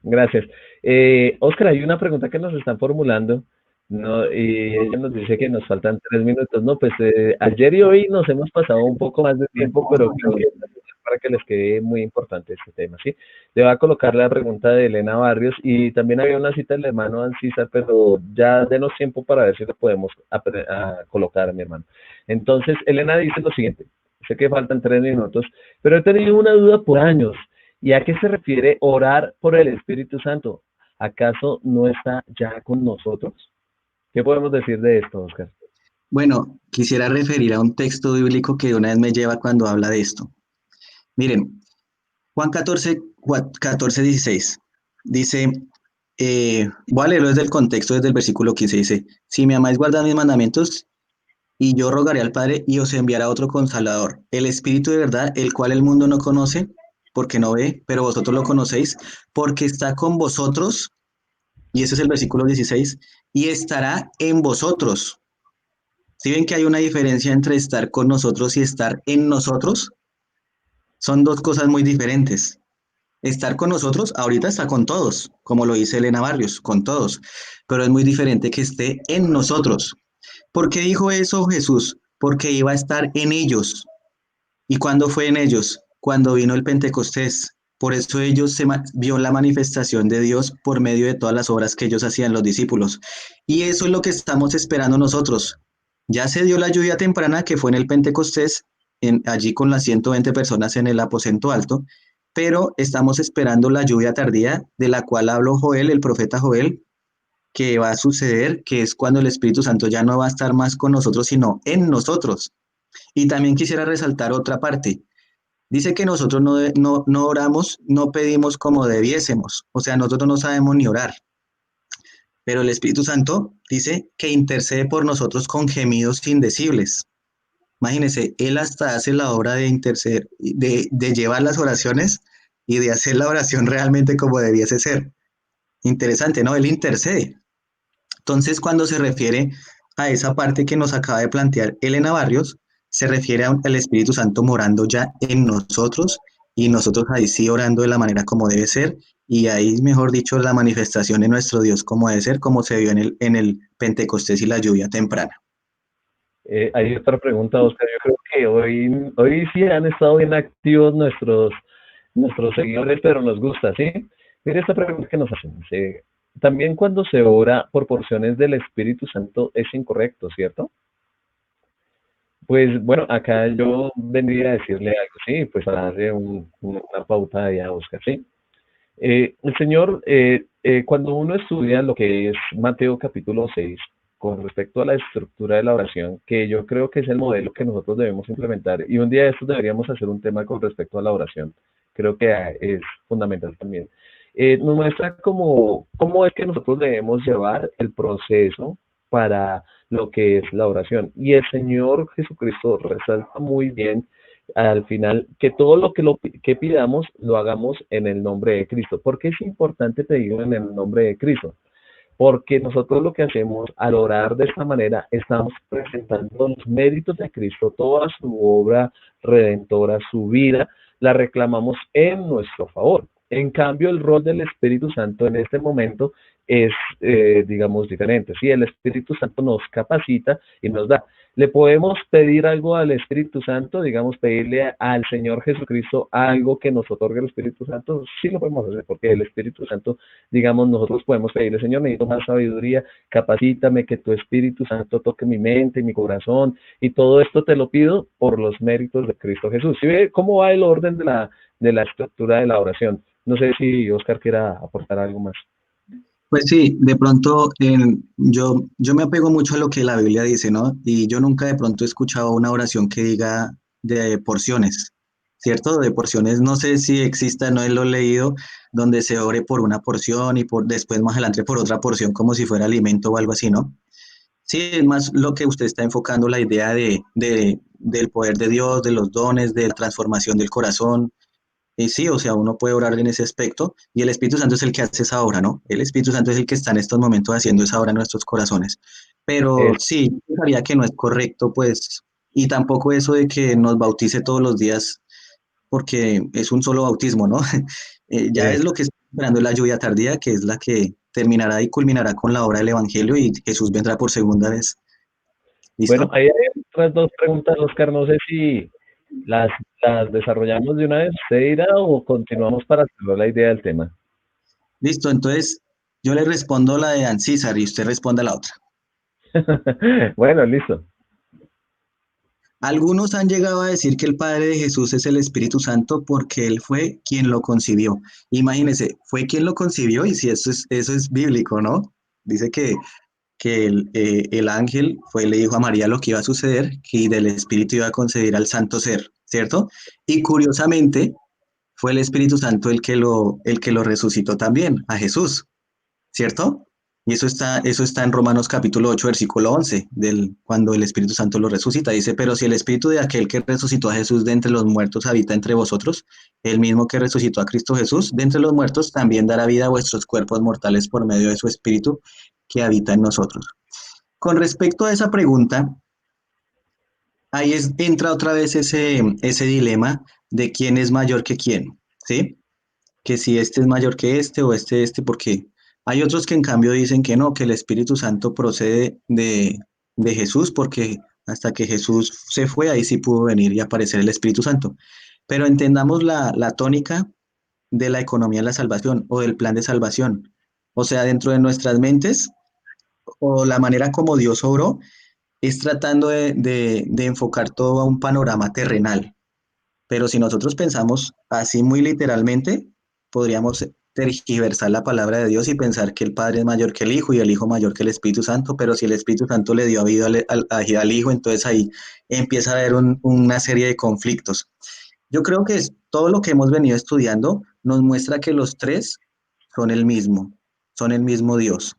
Gracias. Oscar, hay una pregunta que nos están formulando, ¿no? Y ella nos dice que nos faltan 3 minutos. No, pues ayer y hoy nos hemos pasado un poco más de tiempo, pero creo que para que les quede muy importante este tema, ¿sí? Le voy a colocar la pregunta de Elena Barrios y también había una cita del hermano Ancísar, pero ya denos tiempo para ver si lo podemos colocar, mi hermano. Entonces, Elena dice lo siguiente, sé que faltan 3 minutos, pero he tenido una duda por años. ¿Y a qué se refiere orar por el Espíritu Santo? ¿Acaso no está ya con nosotros? ¿Qué podemos decir de esto, Oscar? Bueno, quisiera referir a un texto bíblico que una vez me lleva cuando habla de esto. Miren, Juan 14, 16 dice, voy a leerlo desde el contexto, desde el versículo 15, dice, si me amáis, guardad mis mandamientos, y yo rogaré al Padre y os enviará otro consolador, el Espíritu de verdad, el cual el mundo no conoce, porque no ve, pero vosotros lo conocéis, porque está con vosotros, y ese es el versículo 16, y estará en vosotros. ¿Sí ven que hay una diferencia entre estar con nosotros y estar en nosotros? Son dos cosas muy diferentes. Estar con nosotros, ahorita está con todos, como lo dice Elena Barrios, con todos, pero es muy diferente que esté en nosotros. ¿Por qué dijo eso Jesús? Porque iba a estar en ellos. ¿Y cuándo fue en ellos? Cuando vino el Pentecostés. Por eso ellos vio la manifestación de Dios por medio de todas las obras que ellos hacían los discípulos. Y eso es lo que estamos esperando nosotros. Ya se dio la lluvia temprana que fue en el Pentecostés, allí con las 120 personas en el aposento alto, pero estamos esperando la lluvia tardía de la cual habló Joel, el profeta Joel, que va a suceder, que es cuando el Espíritu Santo ya no va a estar más con nosotros, sino en nosotros. Y también quisiera resaltar otra parte. Dice que nosotros no oramos, no pedimos como debiésemos, o sea, nosotros no sabemos ni orar, pero el Espíritu Santo dice que intercede por nosotros con gemidos indecibles. Imagínense, Él hasta hace la obra de interceder, de llevar las oraciones y de hacer la oración realmente como debiese ser. Interesante, ¿no? Él intercede. Entonces, cuando se refiere a esa parte que nos acaba de plantear Elena Barrios, se refiere al Espíritu Santo morando ya en nosotros y nosotros ahí sí orando de la manera como debe ser y ahí, mejor dicho, la manifestación de nuestro Dios como debe ser, como se vio en el Pentecostés y la lluvia temprana. Hay otra pregunta, Oscar. Yo creo que hoy sí han estado bien activos nuestros seguidores, pero nos gusta, ¿sí? Mire esta pregunta que nos hacen. Dice, también cuando se ora por porciones del Espíritu Santo es incorrecto, ¿cierto? Pues bueno, acá yo vendría a decirle algo, sí, pues para darle una pauta ahí a Oscar, ¿sí? El Señor, cuando uno estudia lo que es Mateo capítulo 6 con respecto a la estructura de la oración, que yo creo que es el modelo que nosotros debemos implementar, y un día de estos deberíamos hacer un tema con respecto a la oración, creo que es fundamental también. Nos muestra cómo es que nosotros debemos llevar el proceso para lo que es la oración. Y el Señor Jesucristo resalta muy bien al final que todo lo que pidamos lo hagamos en el nombre de Cristo. ¿Por qué es importante pedirlo en el nombre de Cristo? Porque nosotros lo que hacemos al orar de esta manera, estamos presentando los méritos de Cristo, toda su obra redentora, su vida, la reclamamos en nuestro favor. En cambio, el rol del Espíritu Santo en este momento es, digamos, diferente. Sí, el Espíritu Santo nos capacita y nos da. ¿Le podemos pedir algo al Espíritu Santo? Digamos, pedirle al Señor Jesucristo algo que nos otorgue el Espíritu Santo. Sí lo podemos hacer, porque el Espíritu Santo, digamos, nosotros podemos pedirle, Señor, necesito más sabiduría, capacítame, que tu Espíritu Santo toque mi mente, mi corazón, y todo esto te lo pido por los méritos de Cristo Jesús. ¿Sí ve cómo va el orden de la estructura de la oración? No sé si Oscar quiera aportar algo más. Pues sí, de pronto yo me apego mucho a lo que la Biblia dice, ¿no? Y yo nunca de pronto he escuchado una oración que diga de porciones, ¿cierto? De porciones, no sé si exista, no lo he leído, donde se ore por una porción y por después más adelante por otra porción como si fuera alimento o algo así, ¿no? Sí, es más lo que usted está enfocando, la idea del poder de Dios, de los dones, de la transformación del corazón. Y sí, o sea, uno puede orar en ese aspecto y el Espíritu Santo es el que hace esa obra, ¿no? El Espíritu Santo es el que está en estos momentos haciendo esa obra en nuestros corazones. Pero Es, sí, yo pensaría que no es correcto, pues, y tampoco eso de que nos bautice todos los días, porque es un solo bautismo, ¿no? Ya es es- lo que está esperando la lluvia tardía, que es la que terminará y culminará con la obra del Evangelio y Jesús vendrá por segunda vez. bueno, ¿Listo? ahí hay otras dos preguntas, Oscar. No sé si las, las desarrollamos de una vez, ¿usted dirá, o continuamos para cerrar la idea del tema? Listo, entonces yo le respondo la de Ancísar y usted responde a la otra. Bueno, listo. Algunos han llegado a decir que el Padre de Jesús es el Espíritu Santo porque Él fue quien lo concibió. Imagínense, fue quien lo concibió y si eso es bíblico, ¿no? Dice que el ángel le dijo a María lo que iba a suceder, que del Espíritu iba a concebir al Santo Ser, ¿cierto? Y curiosamente fue el Espíritu Santo el que lo resucitó también, a Jesús. ¿Cierto? Y eso está en Romanos capítulo 8 versículo 11 cuando el Espíritu Santo lo resucita. Dice, pero si el Espíritu de aquel que resucitó a Jesús de entre los muertos habita entre vosotros, el mismo que resucitó a Cristo Jesús de entre los muertos también dará vida a vuestros cuerpos mortales por medio de su Espíritu que habita en nosotros. Con respecto a esa pregunta, entra otra vez ese dilema de quién es mayor que quién, ¿sí? Que si este es mayor que este o este, porque hay otros que en cambio dicen que no, que el Espíritu Santo procede de Jesús, porque hasta que Jesús se fue, ahí sí pudo venir y aparecer el Espíritu Santo. Pero entendamos la tónica de la economía de la salvación o del plan de salvación. O sea, dentro de nuestras mentes o la manera como Dios obró es tratando de enfocar todo a un panorama terrenal. Pero si nosotros pensamos así muy literalmente, podríamos tergiversar la palabra de Dios y pensar que el Padre es mayor que el Hijo y el Hijo mayor que el Espíritu Santo, pero si el Espíritu Santo le dio vida al Hijo, entonces ahí empieza a haber una serie de conflictos. Yo creo que todo lo que hemos venido estudiando nos muestra que los tres son el mismo Dios.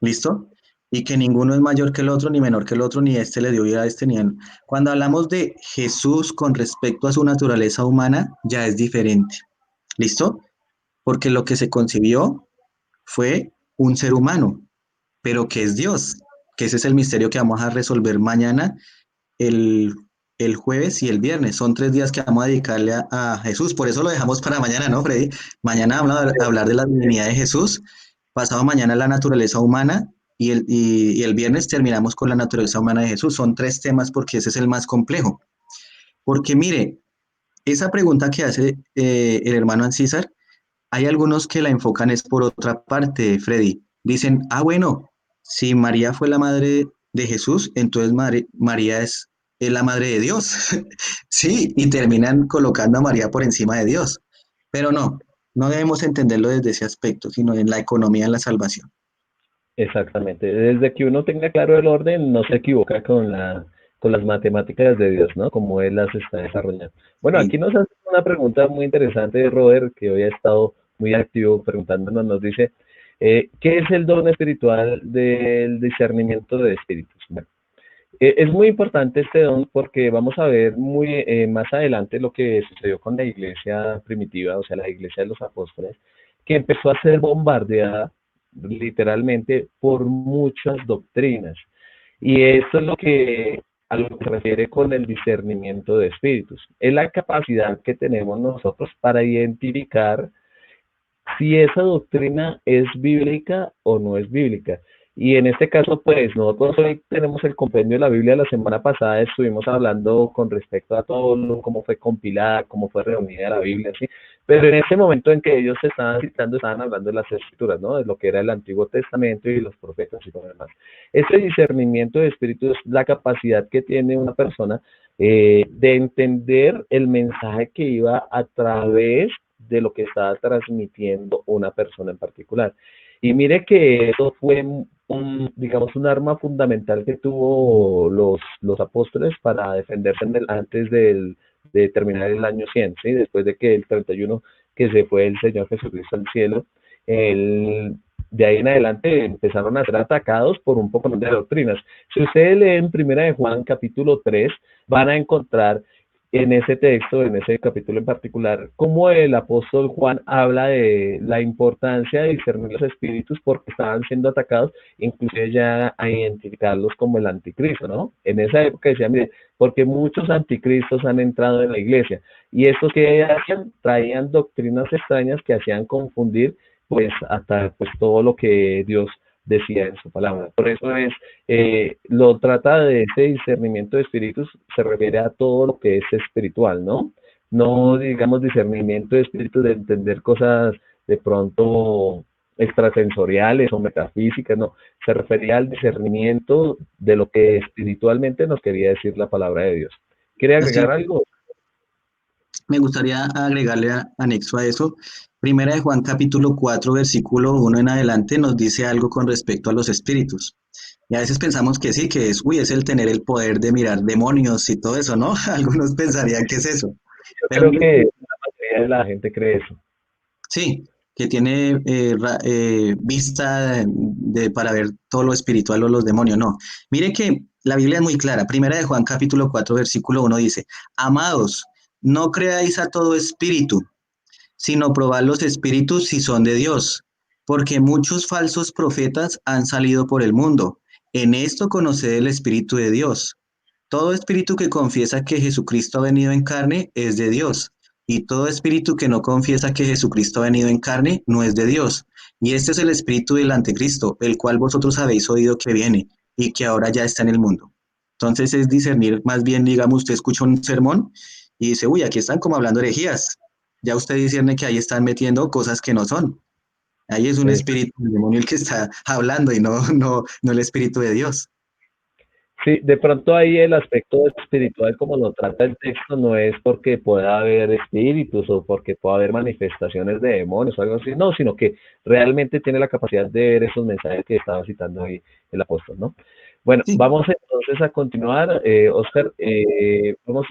¿Listo? Y que ninguno es mayor que el otro, ni menor que el otro, ni este le dio vida a este, ni él. Cuando hablamos de Jesús con respecto a su naturaleza humana, ya es diferente. ¿Listo? Porque lo que se concibió fue un ser humano, pero que es Dios, que ese es el misterio que vamos a resolver mañana, el, el jueves y el viernes. Son 3 días que vamos a dedicarle a Jesús. Por eso lo dejamos para mañana, ¿no, Freddy? Mañana vamos a hablar de la divinidad de Jesús, pasado mañana la naturaleza humana y el viernes terminamos con la naturaleza humana de Jesús. Son 3 temas porque ese es el más complejo. Porque mire, esa pregunta que hace el hermano Ancísar, hay algunos que la enfocan es por otra parte, Freddy. Dicen, bueno, si María fue la madre de Jesús, entonces María es la madre de Dios. Sí, y terminan colocando a María por encima de Dios. Pero no debemos entenderlo desde ese aspecto, sino en la economía de la salvación. Exactamente. Desde que uno tenga claro el orden, no se equivoca con con las matemáticas de Dios, ¿no? Como Él las está desarrollando. Bueno, Sí. aquí nos hace una pregunta muy interesante de Robert, que hoy ha estado muy activo preguntándonos, nos dice, ¿qué es el don espiritual del discernimiento de espíritus? Bueno, es muy importante este don porque vamos a ver muy más adelante lo que sucedió con la iglesia primitiva, o sea, la iglesia de los apóstoles, que empezó a ser bombardeada literalmente por muchas doctrinas. Y esto es lo que a lo que se refiere con el discernimiento de espíritus. Es la capacidad que tenemos nosotros para identificar si esa doctrina es bíblica o no es bíblica. Y en este caso, pues nosotros hoy tenemos el compendio de la Biblia. La semana pasada estuvimos hablando con respecto a todo, cómo fue compilada, cómo fue reunida la Biblia, ¿sí? Pero en ese momento en que ellos se estaban citando, estaban hablando de las escrituras, ¿no? De lo que era el Antiguo Testamento y los profetas y todo lo demás. Ese discernimiento de espíritu es la capacidad que tiene una persona de entender el mensaje que iba a través de lo que estaba transmitiendo una persona en particular. Y mire que eso fue digamos, un arma fundamental que tuvo los apóstoles para defenderse antes de terminar el año 100, ¿sí? Después de que el 31 que se fue el Señor Jesucristo al cielo, de ahí en adelante empezaron a ser atacados por un poco de doctrinas. Si ustedes leen Primera de Juan capítulo 3, van a encontrar en ese texto, en ese capítulo en particular, cómo el apóstol Juan habla de la importancia de discernir los espíritus porque estaban siendo atacados, inclusive ya a identificarlos como el anticristo, ¿no? En esa época decía, mire, porque muchos anticristos han entrado en la iglesia, y estos que hacían, traían doctrinas extrañas que hacían confundir pues hasta pues todo lo que Dios decía en su palabra. Por eso lo trata de ese discernimiento de espíritus, se refiere a todo lo que es espiritual, ¿no? No digamos discernimiento de espíritus de entender cosas de pronto extrasensoriales o metafísicas, no, se refería al discernimiento de lo que espiritualmente nos quería decir la palabra de Dios. ¿Quiere agregar algo? Me gustaría agregarle anexo a eso. Primera de Juan capítulo 4, versículo 1 en adelante nos dice algo con respecto a los espíritus. Y a veces pensamos que sí, que es el tener el poder de mirar demonios y todo eso, ¿no? Algunos pensarían que es eso. Yo Pero creo que la mayoría de la gente cree eso. sí, que tiene vista para ver todo lo espiritual o los demonios, no. Mire que la Biblia es muy clara. Primera de Juan capítulo 4, versículo 1 dice, amados, no creáis a todo espíritu, sino probad los espíritus si son de Dios, porque muchos falsos profetas han salido por el mundo. En esto conoced el Espíritu de Dios. Todo espíritu que confiesa que Jesucristo ha venido en carne es de Dios, y todo espíritu que no confiesa que Jesucristo ha venido en carne no es de Dios. Y este es el espíritu del anticristo, el cual vosotros habéis oído que viene y que ahora ya está en el mundo. Entonces es discernir, más bien, digamos, usted escucha un sermón y dice, uy, aquí están como hablando herejías. Ya usted discierne que ahí están metiendo cosas que no son. Ahí es un espíritu del demonio el que está hablando y no el espíritu de Dios. Sí, de pronto ahí el aspecto espiritual, como lo trata el texto, no es porque pueda haber espíritus o porque pueda haber manifestaciones de demonios o algo así, no, sino que realmente tiene la capacidad de ver esos mensajes que estaba citando ahí el apóstol, ¿no? Bueno, Sí. vamos entonces a continuar, Oscar, estamos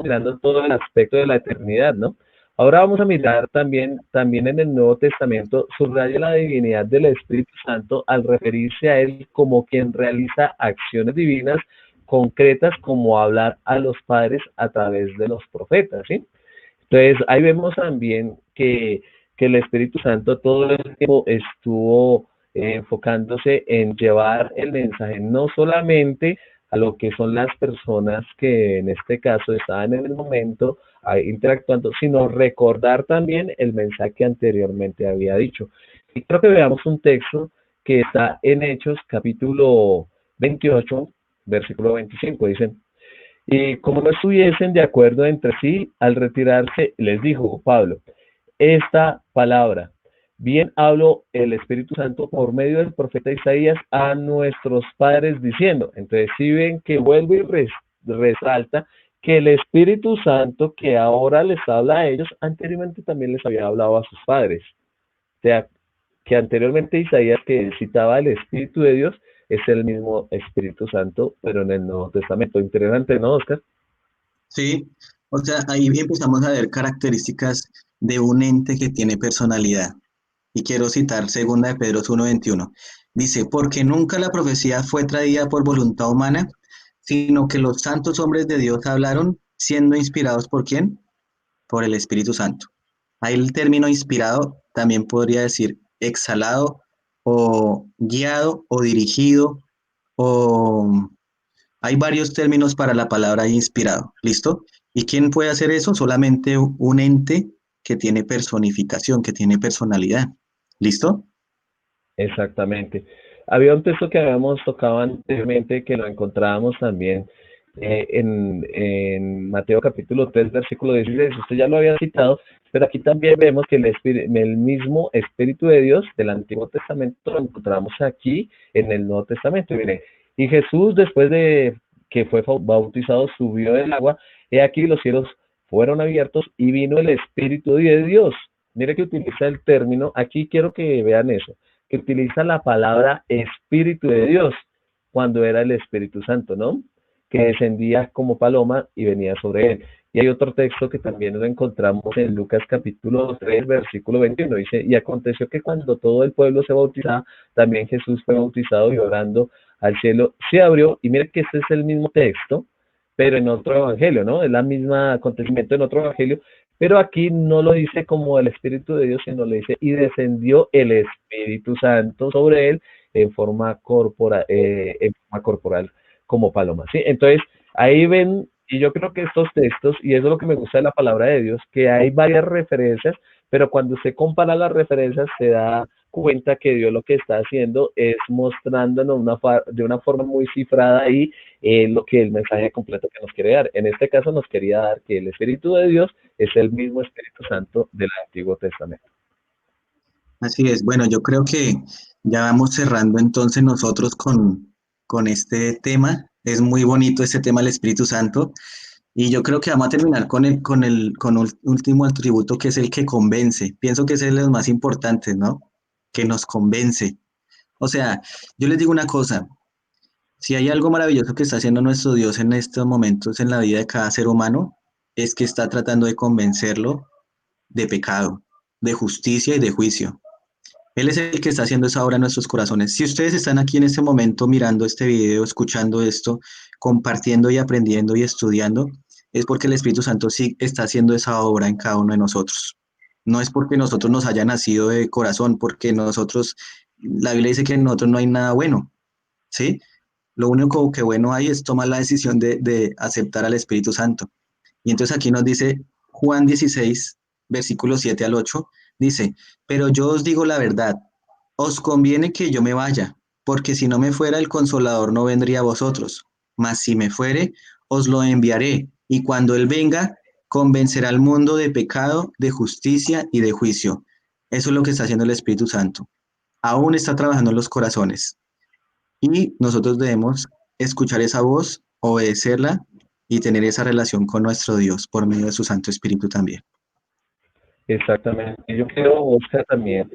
mirando todo el aspecto de la eternidad, ¿no? Ahora vamos a mirar también en el Nuevo Testamento, subraya la divinidad del Espíritu Santo al referirse a él como quien realiza acciones divinas concretas como hablar a los padres a través de los profetas, ¿sí? Entonces, ahí vemos también que el Espíritu Santo todo el tiempo estuvo enfocándose en llevar el mensaje no solamente a lo que son las personas que en este caso estaban en el momento interactuando, sino recordar también el mensaje que anteriormente había dicho. Y creo que veamos un texto que está en Hechos capítulo 28, versículo 25, dicen, y como no estuviesen de acuerdo entre sí, al retirarse, les dijo Pablo, esta palabra, bien habló el Espíritu Santo por medio del profeta Isaías a nuestros padres diciendo. Entonces, si ven que vuelve y resalta que el Espíritu Santo que ahora les habla a ellos, anteriormente también les había hablado a sus padres. O sea, que anteriormente Isaías que citaba el Espíritu de Dios, es el mismo Espíritu Santo, pero en el Nuevo Testamento. Interesante, ¿no, Oscar? Sí, o sea, ahí empezamos a ver características de un ente que tiene personalidad. Y quiero citar segunda de Pedro 1:21. Dice, porque nunca la profecía fue traída por voluntad humana, sino que los santos hombres de Dios hablaron siendo inspirados ¿por quién? Por el Espíritu Santo. Ahí el término inspirado también podría decir exhalado o guiado o dirigido o hay varios términos para la palabra inspirado, ¿listo? ¿Y quién puede hacer eso? Solamente un ente que tiene personificación, que tiene personalidad, ¿listo? Exactamente. Había un texto que habíamos tocado anteriormente que lo encontrábamos también en Mateo capítulo 3, versículo 16. Usted ya lo había citado, pero aquí también vemos que el mismo Espíritu de Dios del Antiguo Testamento lo encontramos aquí en el Nuevo Testamento. Mire, y Jesús, después de que fue bautizado, subió del agua, y aquí los cielos fueron abiertos y vino el Espíritu de Dios. Mire que utiliza el término, aquí quiero que vean eso, que utiliza la palabra Espíritu de Dios cuando era el Espíritu Santo, ¿no? Que descendía como paloma y venía sobre él. Y hay otro texto que también lo encontramos en Lucas capítulo 3, versículo 21. Dice, y aconteció que cuando todo el pueblo se bautizaba, también Jesús fue bautizado y orando al cielo se abrió. Y mire que este es el mismo texto, pero en otro evangelio, ¿no? Es la misma acontecimiento en otro evangelio, pero aquí no lo dice como el Espíritu de Dios, sino le dice, y descendió el Espíritu Santo sobre él en forma corporal como paloma, ¿sí? Entonces, ahí ven, y yo creo que estos textos, y eso es lo que me gusta de la palabra de Dios, que hay varias referencias, pero cuando se compara las referencias se da cuenta que Dios lo que está haciendo es mostrándonos de una forma muy cifrada ahí lo que el mensaje completo que nos quiere dar. En este caso nos quería dar que el Espíritu de Dios es el mismo Espíritu Santo del Antiguo Testamento. Así es. Bueno, yo creo que ya vamos cerrando entonces nosotros con este tema. Es muy bonito este tema del Espíritu Santo. Y yo creo que vamos a terminar con último atributo que es el que convence. Pienso que ese es el más importante, ¿no? Que nos convence. O sea, yo les digo una cosa, si hay algo maravilloso que está haciendo nuestro Dios en estos momentos en la vida de cada ser humano, es que está tratando de convencerlo de pecado, de justicia y de juicio. Él es el que está haciendo esa obra en nuestros corazones. Si ustedes están aquí en este momento mirando este video, escuchando esto, compartiendo y aprendiendo y estudiando, es porque el Espíritu Santo sí está haciendo esa obra en cada uno de nosotros. No es porque nosotros nos haya nacido de corazón, porque nosotros, la Biblia dice que en nosotros no hay nada bueno, ¿sí? Lo único que bueno hay es tomar la decisión de aceptar al Espíritu Santo. Y entonces aquí nos dice Juan 16, versículos 7 al 8, dice, pero yo os digo la verdad, os conviene que yo me vaya, porque si no me fuera el Consolador no vendría a vosotros, mas si me fuere, os lo enviaré, y cuando Él venga, convencerá al mundo de pecado, de justicia y de juicio. Eso es lo que está haciendo el Espíritu Santo. Aún está trabajando en los corazones. Y nosotros debemos escuchar esa voz, obedecerla y tener esa relación con nuestro Dios por medio de su Santo Espíritu también. Exactamente. Yo creo, Oscar, también,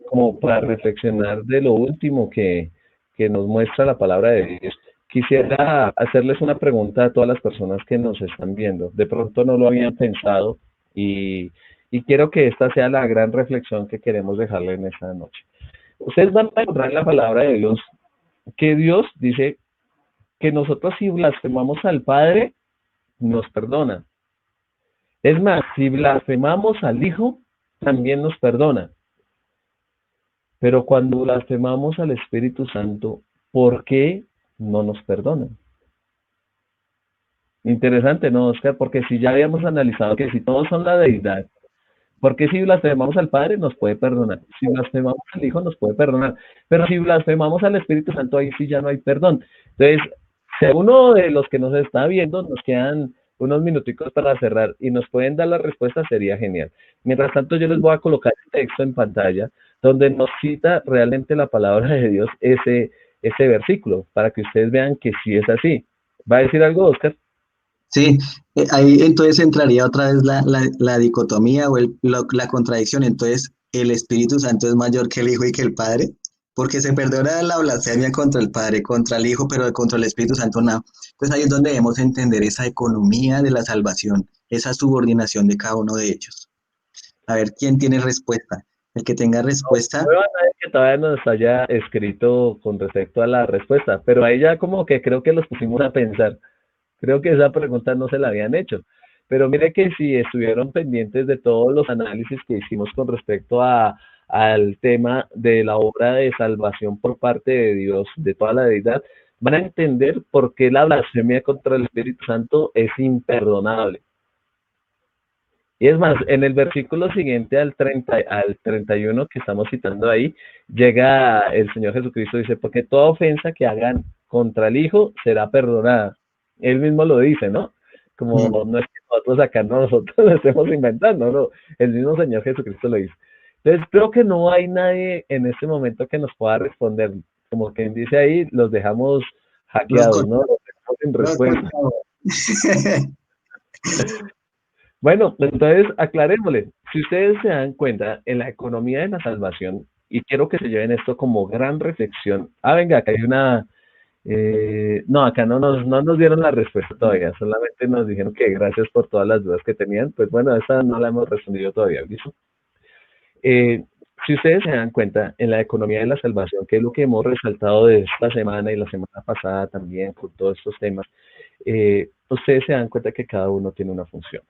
como para reflexionar de lo último que nos muestra la palabra de Dios, quisiera hacerles una pregunta a todas las personas que nos están viendo. De pronto no lo habían pensado y, y quiero que esta sea la gran reflexión que queremos dejarle en esta noche. Ustedes van a encontrar en la palabra de Dios que Dios dice que nosotros si blasfemamos al Padre, nos perdona. Es más, si blasfemamos al Hijo, también nos perdona. Pero cuando blasfemamos al Espíritu Santo, ¿por qué no nos perdona? Interesante, ¿no, Oscar? Porque si ya habíamos analizado que si todos son la deidad, ¿por qué si blasfemamos al Padre nos puede perdonar? Si blasfemamos al Hijo nos puede perdonar. Pero si blasfemamos al Espíritu Santo, ahí sí ya no hay perdón. Entonces, si alguno de los que nos está viendo, nos quedan unos minuticos para cerrar y nos pueden dar la respuesta, sería genial. Mientras tanto, yo les voy a colocar el texto en pantalla donde nos cita realmente la palabra de Dios ese versículo, para que ustedes vean que sí es así. ¿Va a decir algo, Oscar? Sí, ahí entonces entraría otra vez la dicotomía o la contradicción. Entonces, ¿el Espíritu Santo es mayor que el Hijo y que el Padre? Porque se perdona la blasfemia contra el Padre, contra el Hijo, pero contra el Espíritu Santo no. Entonces ahí es donde debemos entender esa economía de la salvación, esa subordinación de cada uno de ellos. A ver, ¿quién tiene respuesta? El que tenga respuesta. No veo a nadie que todavía nos haya escrito con respecto a la respuesta, pero ahí ya como que creo que los pusimos a pensar. Creo que esa pregunta no se la habían hecho. Pero mire que si estuvieron pendientes de todos los análisis que hicimos con respecto al tema de la obra de salvación por parte de Dios, de toda la deidad, van a entender por qué la blasfemia contra el Espíritu Santo es imperdonable. Y es más, en el versículo siguiente al 31 que estamos citando ahí, llega el Señor Jesucristo y dice, porque toda ofensa que hagan contra el Hijo será perdonada. Él mismo lo dice, ¿no? Como no es que nosotros acá nosotros lo estemos inventando, no, el mismo Señor Jesucristo lo dice. Entonces creo que no hay nadie en este momento que nos pueda responder. Como quien dice ahí, los dejamos hackeados, ¿no? Los dejamos sin respuesta. Bueno, entonces aclarémosle. Si ustedes se dan cuenta, en la economía de la salvación, y quiero que se lleven esto como gran reflexión. Ah, venga, acá hay una. No, acá no nos dieron la respuesta todavía, solamente nos dijeron que gracias por todas las dudas que tenían. Pues bueno, esa no la hemos respondido todavía, ¿listo? Eh, si ustedes se dan cuenta, en la economía de la salvación, que es lo que hemos resaltado de esta semana y la semana pasada también con todos estos temas, ustedes se dan cuenta que cada uno tiene una función.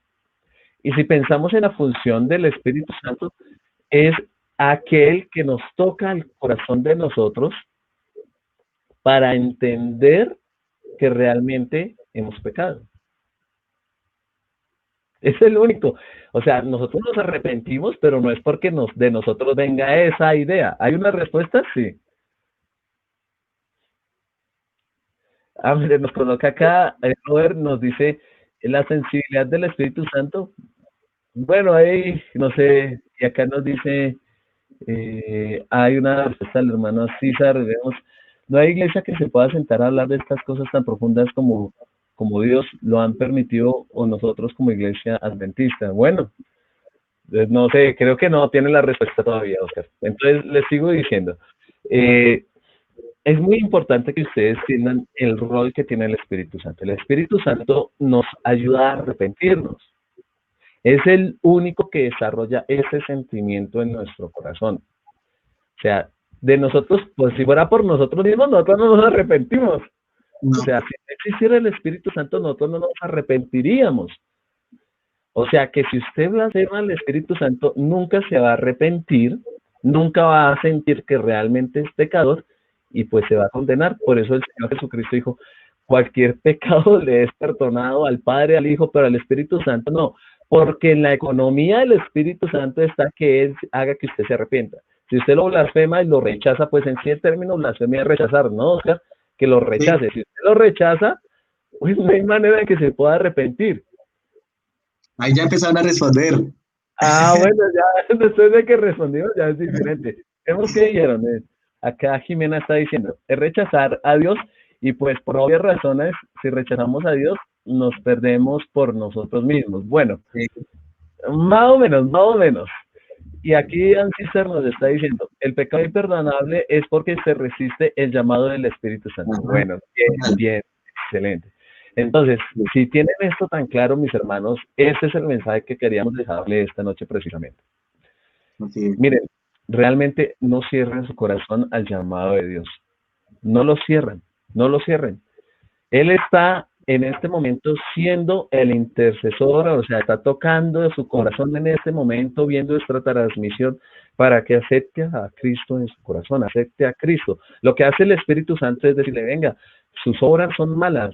Y si pensamos en la función del Espíritu Santo, es aquel que nos toca el corazón de nosotros para entender que realmente hemos pecado. Es el único. O sea, nosotros nos arrepentimos, pero no es porque de nosotros venga esa idea. ¿Hay una respuesta? Sí. Ah, mire, nos coloca acá, Robert nos dice, la sensibilidad del Espíritu Santo. Bueno, ahí, no sé, y acá nos dice, hay una respuesta del hermano César, vemos, no hay iglesia que se pueda sentar a hablar de estas cosas tan profundas como Dios lo han permitido o nosotros como iglesia adventista. Bueno, no sé, creo que no tiene la respuesta todavía, Oscar. Entonces, les sigo diciendo, eh, es muy importante que ustedes entiendan el rol que tiene el Espíritu Santo. El Espíritu Santo nos ayuda a arrepentirnos. Es el único que desarrolla ese sentimiento en nuestro corazón. O sea, de nosotros, pues si fuera por nosotros mismos, nosotros no nos arrepentimos. No. O sea, si no existiera el Espíritu Santo, nosotros no nos arrepentiríamos. O sea, que si usted blasfema al Espíritu Santo, nunca se va a arrepentir, nunca va a sentir que realmente es pecador y pues se va a condenar. Por eso el Señor Jesucristo dijo, cualquier pecado le es perdonado al Padre, al Hijo, pero al Espíritu Santo no. Porque en la economía del Espíritu Santo está que Él haga que usted se arrepienta. Si usted lo blasfema y lo rechaza, pues en sí el término blasfemia es rechazar, ¿no, Oscar? Que lo rechace. Sí. Si usted lo rechaza, pues no hay manera de que se pueda arrepentir. Ahí ya empezaron a responder. Ah, bueno, ya después de que respondimos ya es diferente. Vemos que dijeron, acá Jimena está diciendo, es rechazar a Dios y pues por obvias razones, si rechazamos a Dios, nos perdemos por nosotros mismos. Bueno, Sí. más o menos, más o menos. Y aquí Ancíster nos está diciendo, el pecado imperdonable es porque se resiste el llamado del Espíritu Santo. Ajá. Bueno, bien, bien, excelente. Entonces, si tienen esto tan claro, mis hermanos, este es el mensaje que queríamos dejarle esta noche precisamente. Sí. Miren, realmente no cierren su corazón al llamado de Dios. No lo cierren, no lo cierren. Él está en este momento siendo el intercesor, o sea, está tocando su corazón en este momento, viendo esta transmisión para que acepte a Cristo en su corazón, acepte a Cristo. Lo que hace el Espíritu Santo es decirle, venga, sus obras son malas,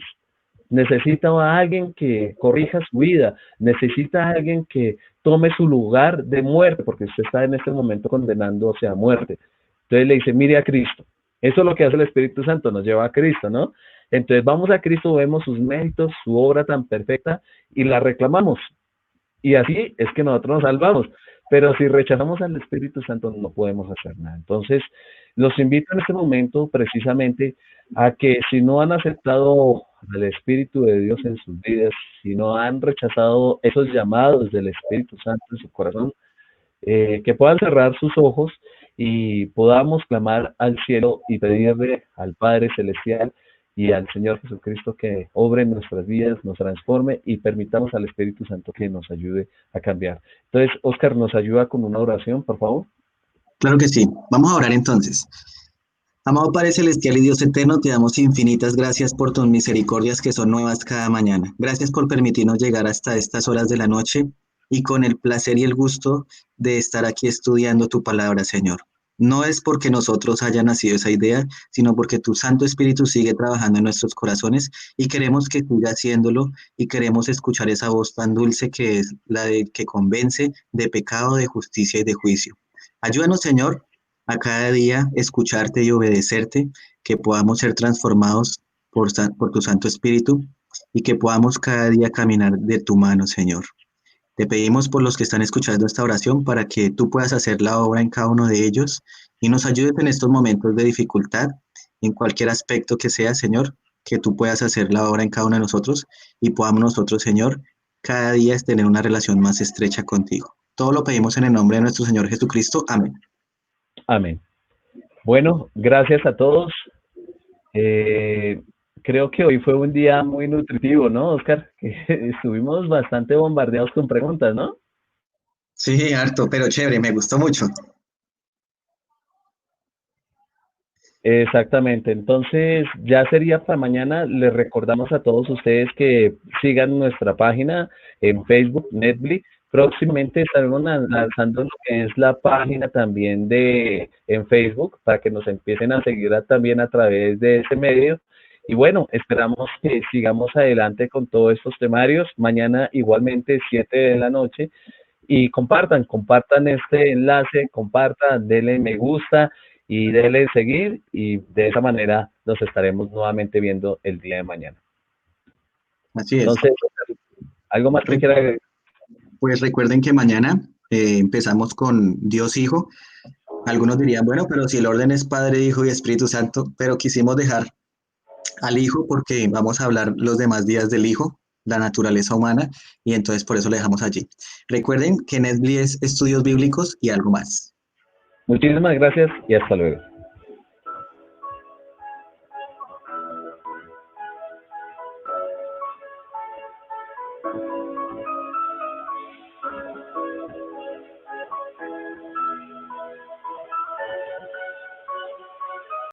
necesita a alguien que corrija su vida, necesita a alguien que tome su lugar de muerte, porque usted está en este momento condenándose a muerte. Entonces le dice, mire a Cristo. Eso es lo que hace el Espíritu Santo, nos lleva a Cristo, ¿no? Entonces vamos a Cristo, vemos sus méritos, su obra tan perfecta y la reclamamos. Y así es que nosotros nos salvamos. Pero si rechazamos al Espíritu Santo no podemos hacer nada. Entonces, los invito en este momento precisamente a que si no han aceptado al Espíritu de Dios en sus vidas, si no han rechazado esos llamados del Espíritu Santo en su corazón, que puedan cerrar sus ojos y podamos clamar al cielo y pedirle al Padre Celestial y al Señor Jesucristo que obre en nuestras vidas, nos transforme y permitamos al Espíritu Santo que nos ayude a cambiar. Entonces, Oscar, ¿nos ayuda con una oración, por favor? Claro que sí. Vamos a orar entonces. Amado Padre Celestial y Dios Eterno, te damos infinitas gracias por tus misericordias que son nuevas cada mañana. Gracias por permitirnos llegar hasta estas horas de la noche y con el placer y el gusto de estar aquí estudiando tu palabra, Señor. No es porque nosotros haya nacido esa idea, sino porque tu Santo Espíritu sigue trabajando en nuestros corazones y queremos que siga haciéndolo y queremos escuchar esa voz tan dulce que es la de que convence de pecado, de justicia y de juicio. Ayúdanos, Señor, a cada día escucharte y obedecerte, que podamos ser transformados por tu Santo Espíritu y que podamos cada día caminar de tu mano, Señor. Te pedimos por los que están escuchando esta oración para que tú puedas hacer la obra en cada uno de ellos y nos ayudes en estos momentos de dificultad, en cualquier aspecto que sea, Señor, que tú puedas hacer la obra en cada uno de nosotros y podamos nosotros, Señor, cada día es tener una relación más estrecha contigo. Todo lo pedimos en el nombre de nuestro Señor Jesucristo. Amén. Amén. Bueno, gracias a todos. Creo que hoy fue un día muy nutritivo, ¿no, Oscar? Estuvimos bastante bombardeados con preguntas, ¿no? Sí, harto, pero chévere, me gustó mucho. Exactamente. Entonces, ya sería para mañana. Les recordamos a todos ustedes que sigan nuestra página en Facebook, Netflix. Próximamente estaremos lanzando lo que es la página también de en Facebook para que nos empiecen a seguir también a través de ese medio. Y bueno, esperamos que sigamos adelante con todos estos temarios. Mañana igualmente 7 de la noche. Y compartan este enlace, compartan, denle me gusta y denle seguir y de esa manera nos estaremos nuevamente viendo el día de mañana. Así es. Entonces, ¿algo más que quiera agregar? Pues recuerden que mañana empezamos con Dios Hijo. Algunos dirían, bueno, pero si el orden es Padre, Hijo y Espíritu Santo, pero quisimos dejar al Hijo porque vamos a hablar los demás días del Hijo, la naturaleza humana, y entonces por eso lo dejamos allí. Recuerden que Netflix es estudios bíblicos y algo más. Muchísimas gracias y hasta luego.